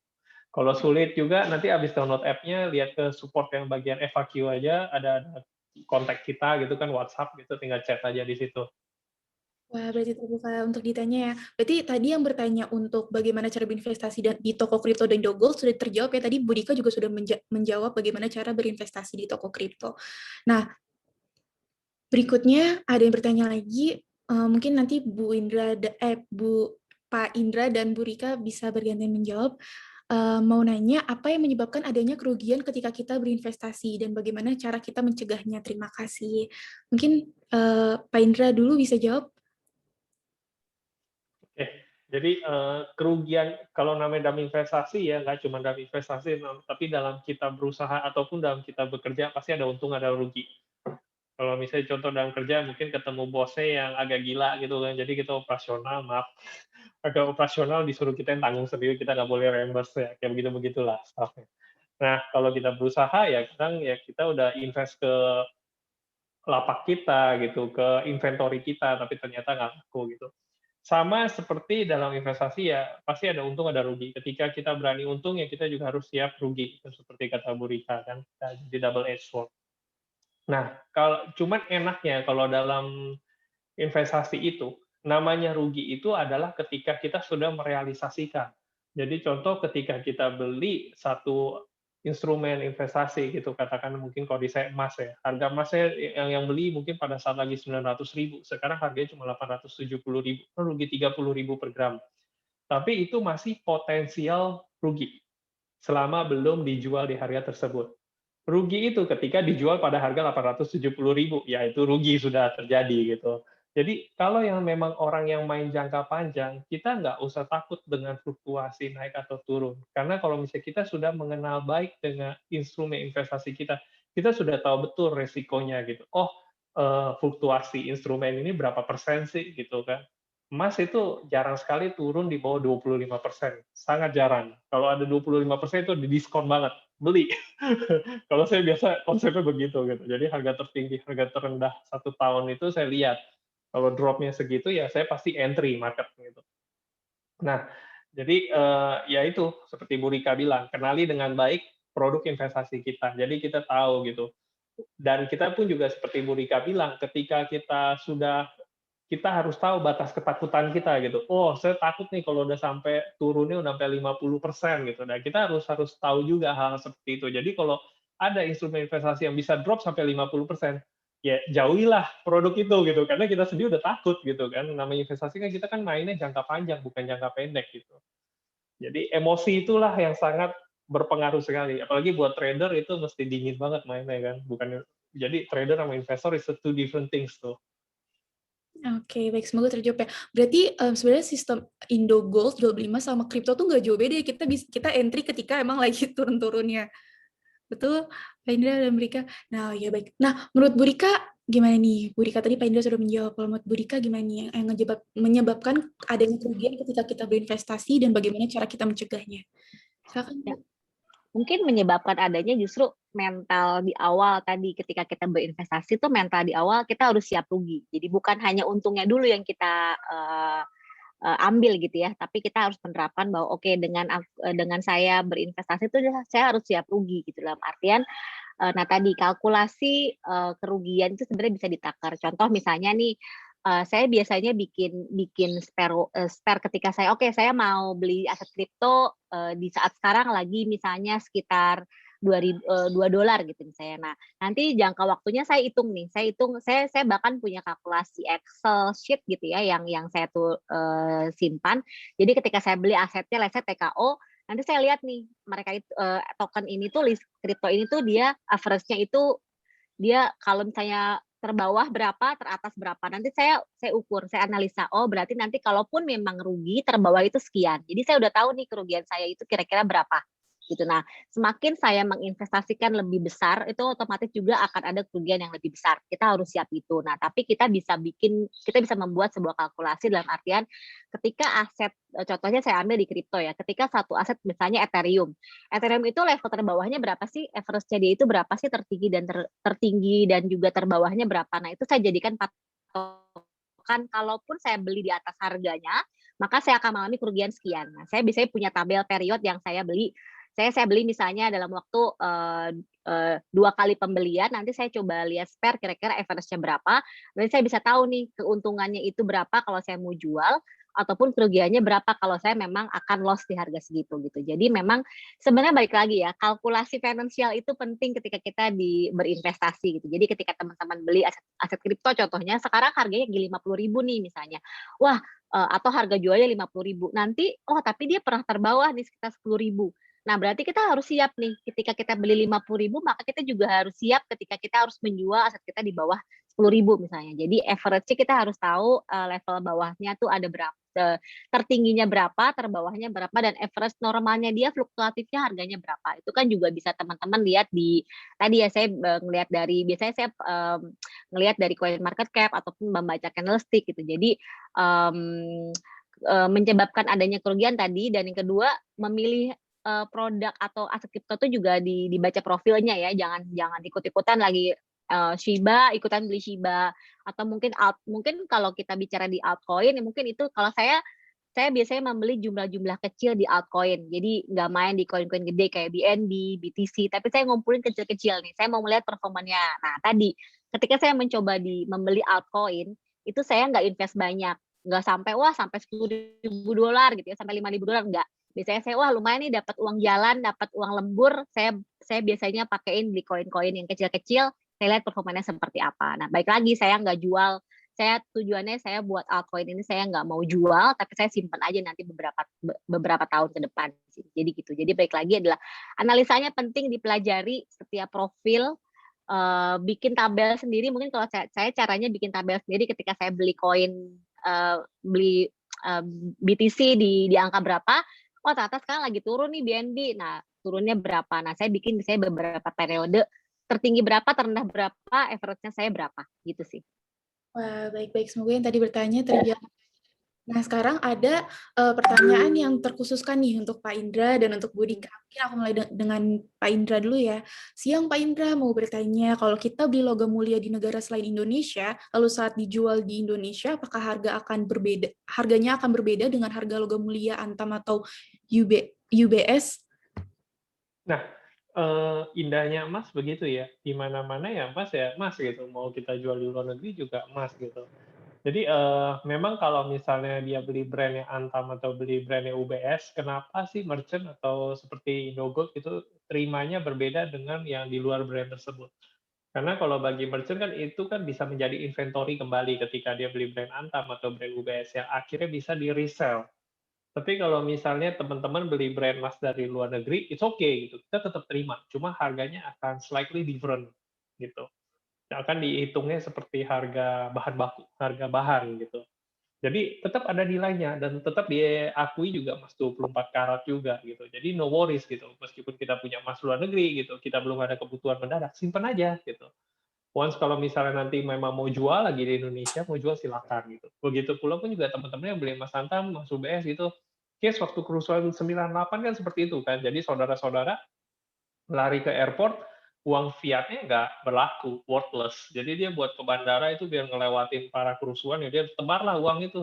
Speaker 6: Kalau sulit juga nanti habis download app-nya lihat ke support yang bagian FAQ aja, ada kontak kita gitu kan WhatsApp gitu, tinggal chat aja di situ.
Speaker 3: Wah, berarti terbuka untuk ditanya ya. Berarti tadi yang bertanya untuk bagaimana cara berinvestasi di toko kripto dan Indogold sudah terjawab ya. Tadi Bu Dika juga sudah menjawab bagaimana cara berinvestasi di toko kripto. Nah, berikutnya ada yang bertanya lagi, mungkin nanti Pak Indra dan Bu Rika bisa bergantian menjawab. Mau nanya apa yang menyebabkan adanya kerugian ketika kita berinvestasi dan bagaimana cara kita mencegahnya. Terima kasih. Mungkin Pak Indra dulu bisa jawab.
Speaker 6: Oke, jadi kerugian kalau namanya dalam investasi ya nggak cuma dalam investasi, tapi dalam kita berusaha ataupun dalam kita bekerja pasti ada untung ada rugi. Kalau misalnya contoh dalam kerja mungkin ketemu bosnya yang agak gila gitu kan, jadi kita operasional, maaf, agak operasional disuruh kita yang tanggung sendiri, kita nggak boleh reimburse ya, kayak begitu-begitulah stuff-nya. Nah, kalau kita berusaha ya kadang ya kita udah invest ke lapak kita gitu, ke inventory kita, tapi ternyata nggak laku gitu. Sama seperti dalam investasi ya, pasti ada untung ada rugi. Ketika kita berani untung ya kita juga harus siap rugi, seperti kata Bu Rika kan, jadi double edged sword. Nah, kalau cuman enaknya kalau dalam investasi itu, namanya rugi itu adalah ketika kita sudah merealisasikan. Jadi contoh ketika kita beli satu instrumen investasi gitu, katakan mungkin kalau di saya emas ya, harga emasnya yang beli mungkin pada saat lagi 900.000, sekarang harganya cuma 870.000, rugi 30.000 per gram. Tapi itu masih potensial rugi selama belum dijual di harga tersebut. Rugi itu ketika dijual pada harga 870.000, ya itu rugi sudah terjadi gitu. Jadi kalau yang memang orang yang main jangka panjang, kita nggak usah takut dengan fluktuasi naik atau turun. Karena kalau misalnya kita sudah mengenal baik dengan instrumen investasi kita sudah tahu betul resikonya gitu. Oh, fluktuasi instrumen ini berapa persen sih gitu kan. Emas itu jarang sekali turun di bawah 25%, sangat jarang. Kalau ada 25% itu didiskon banget, beli. Kalau saya biasa konsepnya begitu gitu. Jadi harga tertinggi, harga terendah 1 tahun itu saya lihat. Kalau dropnya segitu ya saya pasti entry market gitu. Nah, jadi ya itu seperti Bu Rika bilang, kenali dengan baik produk investasi kita. Jadi kita tahu gitu. Dan kita pun juga seperti Bu Rika bilang, ketika kita harus tahu batas ketakutan kita gitu. Oh, saya takut nih kalau udah sampai turunnya udah sampai 50% gitu. Nah, kita harus tahu juga hal seperti itu. Jadi kalau ada instrumen investasi yang bisa drop sampai 50%, ya jauhilah produk itu gitu. Karena kita sendiri udah takut gitu kan. Namanya investasi kan kita kan mainnya jangka panjang bukan jangka pendek gitu. Jadi emosi itulah yang sangat berpengaruh sekali. Apalagi buat trader itu mesti dingin banget mainnya kan. Jadi trader sama investor is two different things tuh.
Speaker 3: Oke, baik, semoga terjawab ya. Berarti sebenarnya sistem Indo Gold jual beli emas sama kripto tuh nggak jauh beda ya. Kita entry ketika emang lagi turun-turunnya. Betul, Pak Indra dan Bu Rika. Nah, ya baik. Nah, menurut Bu Rika gimana nih? Bu Rika tadi Pak Indra sudah menjawab. Kalau menurut Bu Rika gimana nih yang menyebabkan adanya kerugian ketika kita berinvestasi dan bagaimana cara kita mencegahnya? Silakan, Bu.
Speaker 1: Mungkin menyebabkan adanya justru mental di awal tadi ketika kita berinvestasi tuh mental di awal kita harus siap rugi. Jadi bukan hanya untungnya dulu yang kita ambil gitu ya, tapi kita harus menerapkan bahwa oke dengan saya berinvestasi itu saya harus siap rugi gitu dalam artian nah tadi kalkulasi kerugian itu sebenarnya bisa ditakar. Contoh misalnya nih saya biasanya bikin spare ketika saya mau beli aset kripto di saat sekarang lagi misalnya sekitar $2 gitu misalnya. Nah, nanti jangka waktunya saya hitung nih. Saya bahkan punya kalkulasi Excel sheet gitu ya yang saya tuh simpan. Jadi ketika saya beli asetnya let's say TKO, nanti saya lihat nih mereka itu token ini tuh kripto ini tuh dia average-nya itu dia kalau misalnya terbawah berapa, teratas berapa. Nanti saya ukur, saya analisa. Oh, berarti nanti kalaupun memang rugi, terbawah itu sekian. Jadi saya udah tahu nih kerugian saya itu kira-kira berapa. Gitu. Nah, semakin saya menginvestasikan lebih besar, itu otomatis juga akan ada kerugian yang lebih besar. Kita harus siap itu. Nah, tapi kita bisa membuat sebuah kalkulasi dalam artian ketika aset, contohnya saya ambil di kripto ya, ketika satu aset misalnya Ethereum. Ethereum itu level terbawahnya berapa sih? Average-nya dia itu berapa sih tertinggi dan juga terbawahnya berapa? Nah, itu saya jadikan patokan kalaupun saya beli di atas harganya, maka saya akan mengalami kerugian sekian. Nah, saya biasanya punya tabel period yang saya beli. Saya beli misalnya dalam waktu 2 kali pembelian, nanti saya coba lihat spare kira-kira average-nya berapa, nanti saya bisa tahu nih keuntungannya itu berapa kalau saya mau jual, ataupun kerugiannya berapa kalau saya memang akan loss di harga segitu gitu. Jadi memang sebenarnya balik lagi ya, kalkulasi finansial itu penting ketika kita berinvestasi gitu. Jadi ketika teman-teman beli aset kripto contohnya, sekarang harganya di 50.000 nih misalnya. Wah, atau harga jualnya 50.000. Nanti, oh tapi dia pernah terbawah nih sekitar 10.000. Nah, berarti kita harus siap nih, ketika kita beli 50.000, maka kita juga harus siap ketika kita harus menjual aset kita di bawah 10.000 misalnya. Jadi average-nya kita harus tahu level bawahnya tuh ada berapa, tertingginya berapa, terbawahnya berapa, dan average normalnya dia fluktuatifnya harganya berapa. Itu kan juga bisa teman-teman lihat tadi ya saya ngelihat biasanya saya ngelihat dari coin market cap ataupun membaca candlestick gitu. Jadi menyebabkan adanya kerugian tadi, dan yang kedua memilih produk atau aset kripto itu juga dibaca profilnya ya, jangan ikut-ikutan lagi Shiba, ikutan beli Shiba, atau mungkin kalau kita bicara di altcoin, ya mungkin itu kalau saya biasanya membeli jumlah-jumlah kecil di altcoin. Jadi nggak main di koin-koin gede kayak BNB, BTC, tapi saya ngumpulin kecil-kecil nih. Saya mau melihat performanya. Nah, tadi ketika saya mencoba membeli altcoin, itu saya nggak invest banyak. Nggak sampai $10.000 gitu ya, sampai $5.000 nggak. Biasanya saya, wah lumayan nih dapat uang jalan, dapat uang lembur, saya biasanya pakein beli koin-koin yang kecil-kecil, saya lihat performanya seperti apa. Nah, baik lagi saya nggak jual, tujuannya saya buat altcoin ini saya nggak mau jual, tapi saya simpan aja nanti beberapa tahun ke depan sih. Jadi gitu. Jadi baik lagi adalah analisanya penting dipelajari setiap profil, bikin tabel sendiri. Mungkin kalau saya caranya bikin tabel sendiri ketika saya beli koin, beli BTC di angka berapa. Oh ternyata sekarang lagi turun nih BNB. Nah turunnya berapa? Nah saya bikin misalnya beberapa periode, tertinggi berapa, terendah berapa, average-nya saya berapa, gitu sih.
Speaker 3: Wah, baik-baik. Semoga yang tadi bertanya terjawab. Nah, sekarang ada pertanyaan yang terkhususkan nih untuk Pak Indra dan untuk Bu Dika. Mungkin aku mulai dengan Pak Indra dulu ya. Siang Pak Indra, mau bertanya, kalau kita beli logam mulia di negara selain Indonesia, lalu saat dijual di Indonesia, apakah harganya akan berbeda dengan harga logam mulia Antam atau UBS?
Speaker 6: Nah, indahnya emas begitu ya, di mana-mana ya emas gitu, mau kita jual di luar negeri juga emas gitu. Jadi memang kalau misalnya dia beli brandnya Antam atau beli brandnya UBS, kenapa sih merchant atau seperti Indogold itu terimanya berbeda dengan yang di luar brand tersebut? Karena kalau bagi merchant kan itu kan bisa menjadi inventory kembali ketika dia beli brand Antam atau brand UBS yang akhirnya bisa di-resell. Tapi kalau misalnya teman-teman beli brand emas dari luar negeri, it's okay gitu. Kita tetap terima, cuma harganya akan slightly different gitu. akan dihitungnya seperti harga bahan baku, harga bahan gitu. Jadi tetap ada nilainya dan tetap diakui juga emas 24 karat juga gitu. Jadi no worries gitu. Meskipun kita punya emas luar negeri gitu, kita belum ada kebutuhan mendadak, simpan aja gitu. Once kalau misalnya nanti memang mau jual lagi di Indonesia, mau jual silakan gitu. Begitu pula pun juga teman-teman yang beli emas Antam, emas UBS gitu. Case waktu kerusuhan 98 kan seperti itu kan. Jadi saudara-saudara lari ke airport, uang fiatnya nggak berlaku, worthless. Jadi dia buat ke bandara itu biar ngelewatin para kerusuhan, ya dia tebarlah uang itu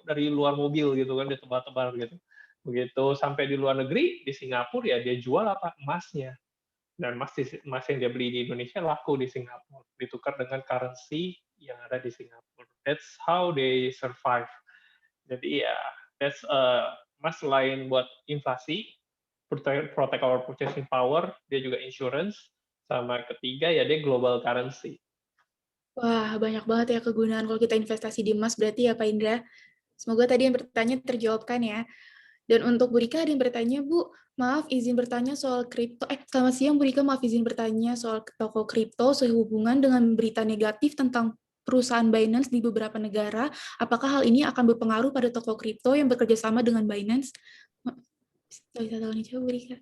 Speaker 6: dari luar mobil gitu kan, dia tebar-tebar gitu. Begitu sampai di luar negeri, di Singapura ya dia jual apa? Emasnya. Dan emas yang dia beli di Indonesia laku di Singapura, ditukar dengan currency yang ada di Singapura. That's how they survive. Jadi ya, emas selain buat inflasi, protect our purchasing power, dia juga insurance, sama ketiga ya dia global currency.
Speaker 3: Wah, banyak banget ya kegunaan kalau kita investasi di emas berarti ya Pak Indra. Semoga tadi yang bertanya terjawabkan ya. Dan untuk Bu Rika ada yang bertanya, Bu, maaf izin bertanya soal kripto. Selamat siang Bu Rika, maaf izin bertanya soal toko kripto sehubungan dengan berita negatif tentang perusahaan Binance di beberapa negara. Apakah hal ini akan berpengaruh pada toko kripto yang bekerja sama dengan Binance? Bisa tahu nih, coba Bu Rika.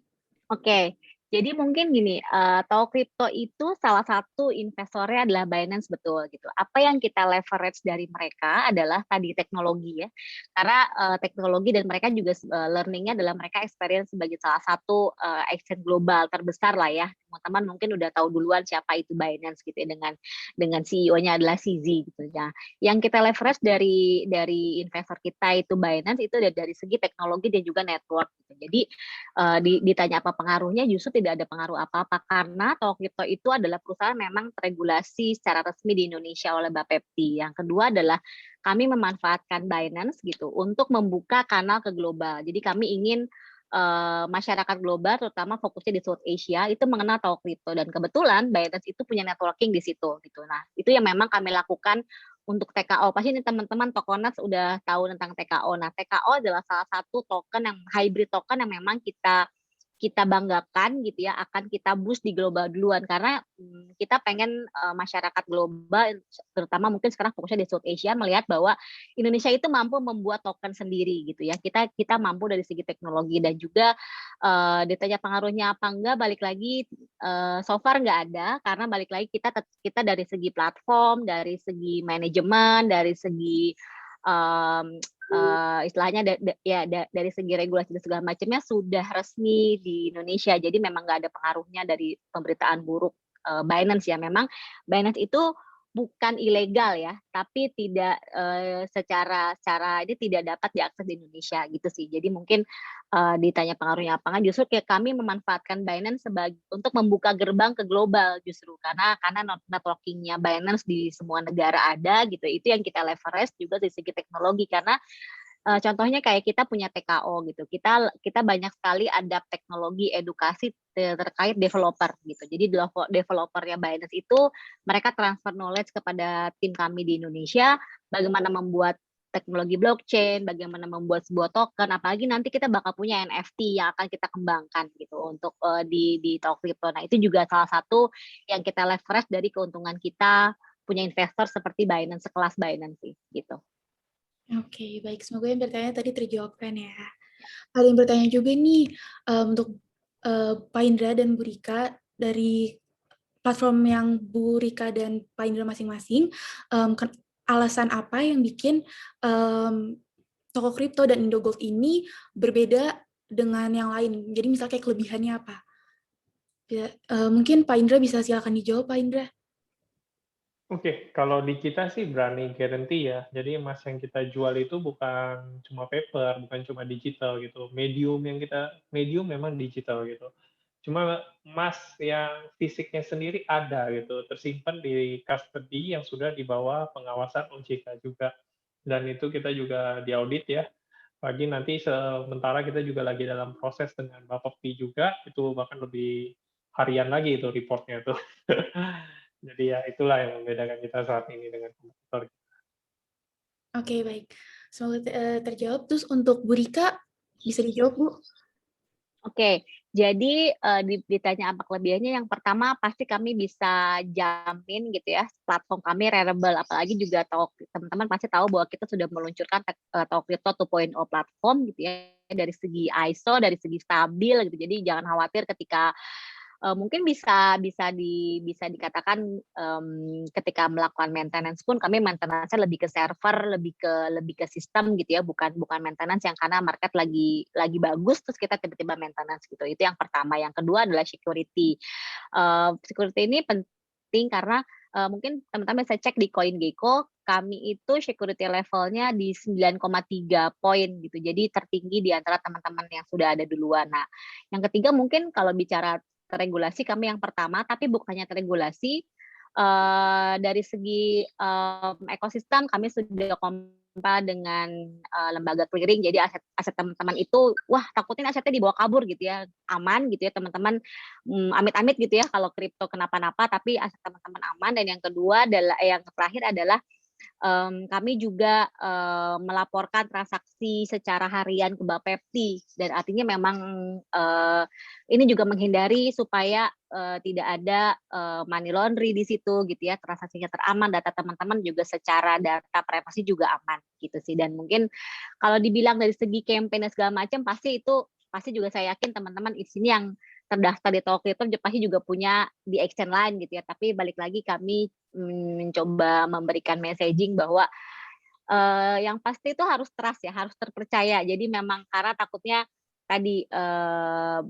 Speaker 1: Oke, jadi mungkin gini, toko kripto itu salah satu investornya adalah Binance, betul gitu. Apa yang kita leverage dari mereka adalah tadi teknologi ya, karena teknologi dan mereka juga learning-nya adalah mereka experience sebagai salah satu exchange global terbesar lah ya. Teman-teman mungkin udah tahu duluan siapa itu Binance gitu ya, dengan CEO-nya adalah CZ gitu ya. Yang kita leverage dari investor kita itu Binance itu dari segi teknologi dan juga network gitu. Jadi ditanya apa pengaruhnya, justru tidak ada pengaruh apa-apa karena toko kripto itu adalah perusahaan memang teregulasi secara resmi di Indonesia oleh Bapepti. Yang kedua adalah kami memanfaatkan Binance gitu untuk membuka kanal ke global. Jadi kami ingin masyarakat global, terutama fokusnya di South Asia, itu mengenal toko kripto dan kebetulan Binance itu punya networking di situ gitu. Nah, itu yang memang kami lakukan untuk TKO. Pasti ini teman-teman Tokonats udah tahu tentang TKO. Nah, TKO adalah salah satu token yang hybrid token yang memang kita banggakan gitu ya, akan kita boost di global duluan karena kita pengen masyarakat global, terutama mungkin sekarang fokusnya di South Asia, melihat bahwa Indonesia itu mampu membuat token sendiri gitu ya. Kita mampu dari segi teknologi dan juga ditanya pengaruhnya apa enggak, balik lagi so far nggak ada karena balik lagi kita dari segi platform, dari segi manajemen, dari segi istilahnya dari segi regulasi dan segala macamnya sudah resmi di Indonesia. Jadi memang nggak ada pengaruhnya dari pemberitaan buruk Binance ya. Memang Binance itu bukan ilegal ya, tapi tidak secara ini tidak dapat diakses di Indonesia gitu sih. Jadi mungkin ditanya pengaruhnya apa nggak, justru kayak kami memanfaatkan Binance untuk membuka gerbang ke global justru karena networkingnya Binance di semua negara ada gitu. Itu yang kita leverage juga dari segi teknologi karena contohnya kayak kita punya TKO gitu. Kita banyak sekali adapt teknologi edukasi terkait developer gitu. Jadi developernya Binance itu mereka transfer knowledge kepada tim kami di Indonesia, bagaimana membuat teknologi blockchain, bagaimana membuat sebuah token, apalagi nanti kita bakal punya NFT yang akan kita kembangkan gitu untuk di toko kripto. Nah, itu juga salah satu yang kita leverage dari keuntungan kita punya investor seperti Binance, sekelas Binance sih gitu.
Speaker 3: Oke, baik. Semoga yang bertanya tadi terjawabkan ya. Ada yang bertanya juga nih, untuk Pak Indra dan Bu Rika, dari platform yang Bu Rika dan Pak Indra masing-masing, alasan apa yang bikin toko kripto dan Indogold ini berbeda dengan yang lain? Jadi misalnya kayak kelebihannya apa? Mungkin Pak Indra bisa silakan dijawab, Pak Indra.
Speaker 6: Oke, kalau di kita sih berani guarantee ya. Jadi emas yang kita jual itu bukan cuma paper, bukan cuma digital gitu. Medium memang digital gitu. Cuma emas yang fisiknya sendiri ada gitu, tersimpan di custody yang sudah di bawah pengawasan OJK juga. Dan itu kita juga diaudit ya. Lagi nanti sementara kita juga lagi dalam proses dengan Bapepti juga, itu bahkan lebih harian lagi itu reportnya tuh. Jadi ya itulah yang membedakan kita saat ini dengan kompetitor.
Speaker 3: Oke, baik. Semoga terjawab. Terus untuk Bu Rika, bisa dijawab, Bu?
Speaker 1: Oke, Jadi, ditanya apa kelebihannya, yang pertama pasti kami bisa jamin gitu ya, platform kami reliable, apalagi juga teman-teman pasti tahu bahwa kita sudah meluncurkan Crypto 2.0 platform gitu ya, dari segi ISO, dari segi stabil gitu. Jadi jangan khawatir ketika mungkin bisa dikatakan, ketika melakukan maintenance pun kami maintenance-nya lebih ke server, lebih ke sistem gitu ya, bukan maintenance yang karena market lagi bagus terus kita tiba-tiba maintenance gitu. Itu yang pertama. Yang kedua adalah security. Security ini penting karena, mungkin teman-teman bisa cek di CoinGecko, kami itu security levelnya di 9,3 poin gitu. Jadi tertinggi di antara teman-teman yang sudah ada duluan. Nah, yang ketiga mungkin kalau bicara teregulasi kami yang pertama, tapi bukannya teregulasi, dari segi, ekosistem kami sudah kompa dengan, lembaga clearing, jadi aset teman-teman itu, wah takutin asetnya dibawa kabur gitu ya, aman gitu ya teman-teman, amit-amit gitu ya kalau kripto kenapa-napa, tapi aset teman-teman aman. Dan yang kedua adalah yang terakhir adalah, kami juga, melaporkan transaksi secara harian ke Bapepti, dan artinya memang, ini juga menghindari supaya, tidak ada, money laundry di situ gitu ya, transaksinya teraman, data teman-teman juga secara data privasi juga aman gitu sih. Dan mungkin kalau dibilang dari segi campaign dan segala macam pasti juga saya yakin teman-teman di sini yang terdaftar di Toko Kripto pasti juga punya di exchange lain gitu ya, tapi balik lagi kami, mencoba memberikan messaging bahwa, yang pasti itu harus trust ya, harus terpercaya. Jadi memang karena takutnya tadi,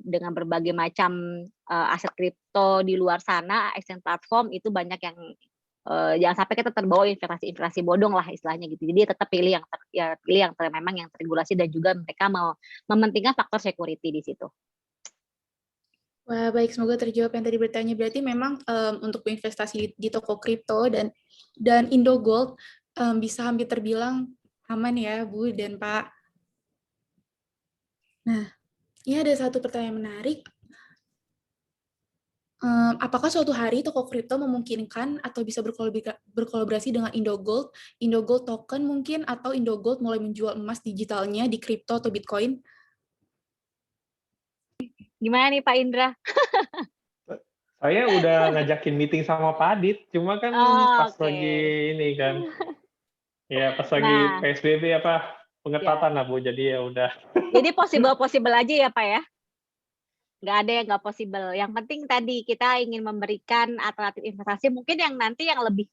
Speaker 1: dengan berbagai macam, aset kripto di luar sana, exchange platform itu banyak yang, jangan sampai kita terbawa investasi bodong lah istilahnya gitu. Jadi tetap pilih yang memang yang teregulasi dan juga mereka mau mementingkan faktor security di situ.
Speaker 3: Wah, baik, semoga terjawab yang tadi bertanya. Berarti memang untuk investasi di toko kripto dan Indogold bisa hampir terbilang aman ya, Bu dan Pak. Nah, ini ada satu pertanyaan menarik. Apakah suatu hari toko kripto memungkinkan atau bisa berkolaborasi dengan Indogold token mungkin, atau Indogold mulai menjual emas digitalnya di kripto atau Bitcoin?
Speaker 1: Gimana nih Pak Indra?
Speaker 6: Saya udah ngajakin meeting sama Pak Adit, cuma kan pas
Speaker 1: Oke.
Speaker 6: lagi ini kan, ya pas lagi
Speaker 1: Nah,
Speaker 6: PSBB
Speaker 1: ya.
Speaker 6: pengetatan lah Bu, jadi ya udah.
Speaker 1: Jadi possible aja ya Pak ya? Nggak ada yang nggak possible. Yang penting tadi kita ingin memberikan alternatif investasi mungkin yang nanti yang lebih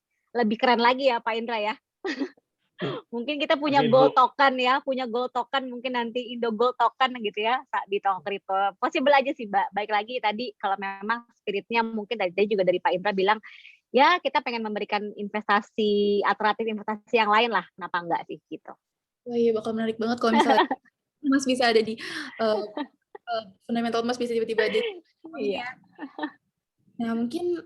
Speaker 1: keren lagi ya Pak Indra ya. Mungkin kita punya
Speaker 6: Amin,
Speaker 1: gold
Speaker 6: Bu.
Speaker 1: token ya, punya gold token mungkin nanti Indogold token gitu ya di toko kripto. Possible aja sih Mbak. Baik lagi tadi kalau memang spiritnya mungkin tadi juga dari Pak Indra bilang, ya kita pengen memberikan alternatif investasi yang lain lah, kenapa enggak sih gitu.
Speaker 3: Wah iya, bakal menarik banget kalau misalnya Mas bisa ada di fundamental Mas bisa tiba-tiba ada.
Speaker 1: Iya.
Speaker 3: Nah, mungkin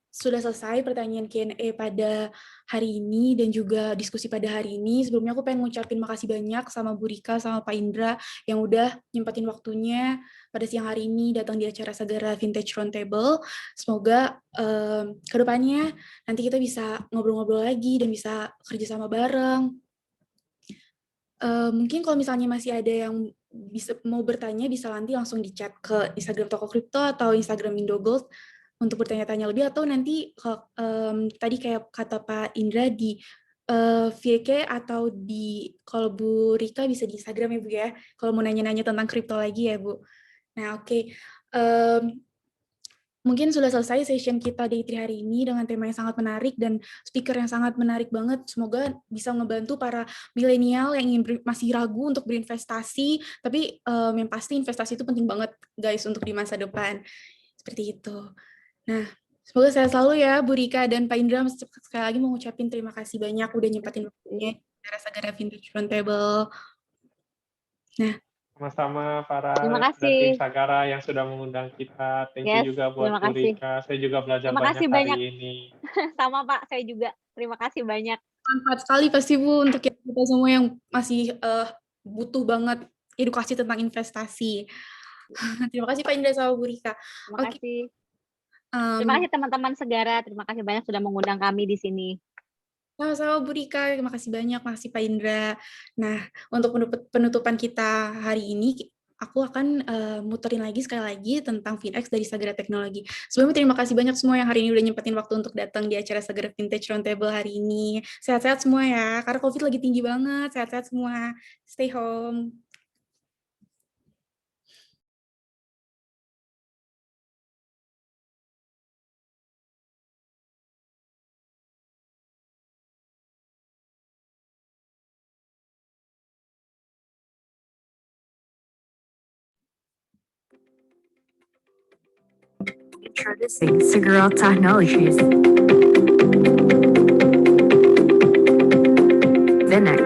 Speaker 3: sudah selesai pertanyaan Q&A pada hari ini dan juga diskusi pada hari ini. Sebelumnya aku pengen ngucapin makasih banyak sama Bu Rika, sama Pak Indra yang udah nyempatin waktunya pada siang hari ini datang di acara Sagara Vintage Roundtable. Semoga kedepannya nanti kita bisa ngobrol-ngobrol lagi dan bisa kerjasama bareng. Mungkin kalau misalnya masih ada yang mau bertanya, bisa nanti langsung di chat ke Instagram Toko Kripto atau Instagram Indogold untuk bertanya-tanya lebih, atau nanti tadi kayak kata Pak Indra di VK atau kalau Bu Rika bisa di Instagram ya Bu ya, kalau mau nanya-nanya tentang kripto lagi ya Bu. Nah oke. Mungkin sudah selesai session kita di hari ini dengan tema yang sangat menarik dan speaker yang sangat menarik banget. Semoga bisa membantu para milenial yang ingin masih ragu untuk berinvestasi, tapi yang pasti investasi itu penting banget guys untuk di masa depan. Seperti itu. Nah, semoga sehat selalu ya Bu Rika dan Pak Indra. Sekali lagi mau ngucapin terima kasih banyak udah nyempatin waktunya di Sagara Vintage Roundtable. Nah,
Speaker 6: Sama-sama para
Speaker 1: Terima
Speaker 6: dan
Speaker 1: kasih.
Speaker 6: tim Sagara yang sudah mengundang kita. Thank you juga buat
Speaker 1: terima
Speaker 6: Bu
Speaker 1: kasih.
Speaker 6: Rika. Saya juga belajar
Speaker 1: Terima kasih
Speaker 6: banyak
Speaker 1: banyak.
Speaker 6: hari ini.
Speaker 1: Sama Pak, saya juga. Terima kasih banyak.
Speaker 3: Manfaat sekali pasti Bu untuk kita semua yang masih butuh banget edukasi tentang investasi. Terima kasih Pak Indra sama Bu Rika.
Speaker 1: Terima kasih. Terima kasih teman-teman Sagara. Terima kasih banyak sudah mengundang kami di sini.
Speaker 3: Sama-sama Bu Rika, terima kasih banyak, makasih Pak Indra. Nah, untuk penutupan kita hari ini, aku akan muterin lagi sekali lagi tentang FinX dari Sagara Teknologi. Sebelumnya terima kasih banyak semua yang hari ini udah nyempetin waktu untuk datang di acara Sagara Vintage Roundtable hari ini. Sehat-sehat semua ya, karena COVID lagi tinggi banget. Sehat-sehat semua. Stay home.
Speaker 5: Introducing Segura Technologies. Finex.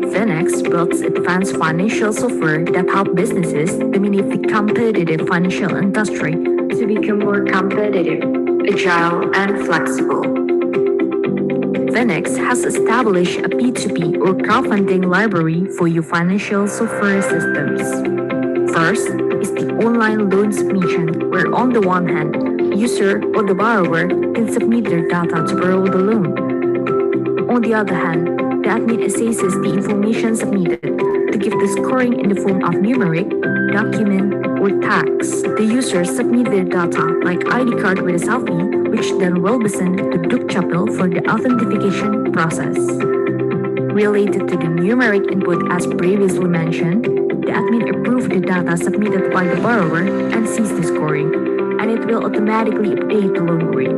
Speaker 5: Finex builds advanced financial software that help businesses dominate the competitive financial industry to become more competitive, agile, and flexible. Finex has established a P2P or crowdfunding library for your financial software systems. First is the online loan submission, where on the one hand, user or the borrower can submit their data to borrow the loan. On the other hand, the admin assesses the information submitted to give the scoring in the form of numeric, document, or text. The user submit their data like ID card with a selfie, which then will be sent to Dukcapil for the authentication process. Related to the numeric input as previously mentioned, the admin approves the data submitted by the borrower and sees the scoring, and it will automatically update the loan rate.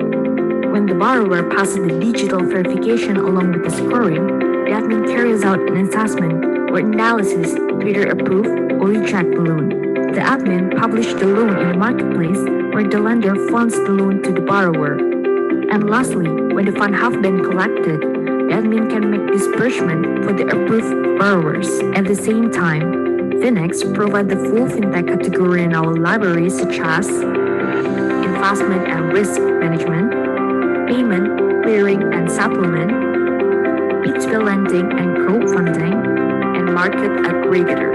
Speaker 5: When the borrower passes the digital verification along with the scoring, the admin carries out an assessment or analysis to either approve or reject the loan. The admin publishes the loan in the marketplace where the lender funds the loan to the borrower. And lastly, when the funds have been collected, the admin can make disbursement for the approved borrowers. At the same time, Finex provides the full fintech category in our library, such as investment and risk management, payment, clearing and settlement, P2P lending and crowdfunding, and market aggregator.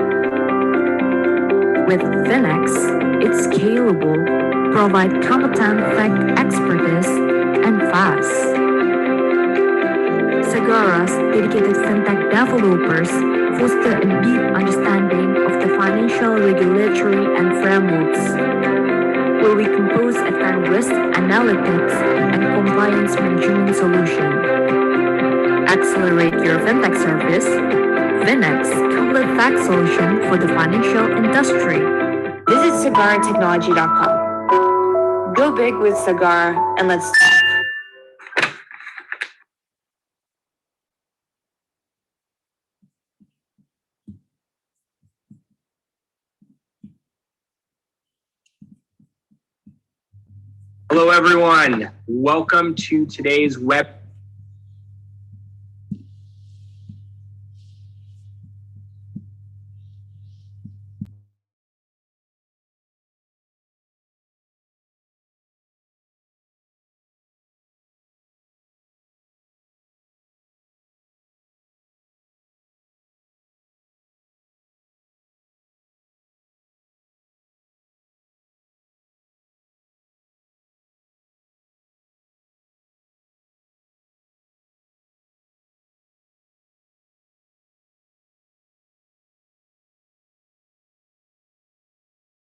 Speaker 5: With Finex, it's scalable, provide competent tech expertise, and fast. Sagara's dedicated fintech developers foster a deep understanding of the financial regulatory and frameworks, where we compose advanced risk analytics and compliance management solution. Accelerate your fintech service. Finex, complete tech solution for the financial industry.
Speaker 4: Visit SagaraTechnology.com. Go big with Sagara, and let's talk.
Speaker 2: Hello, everyone. Welcome to today's web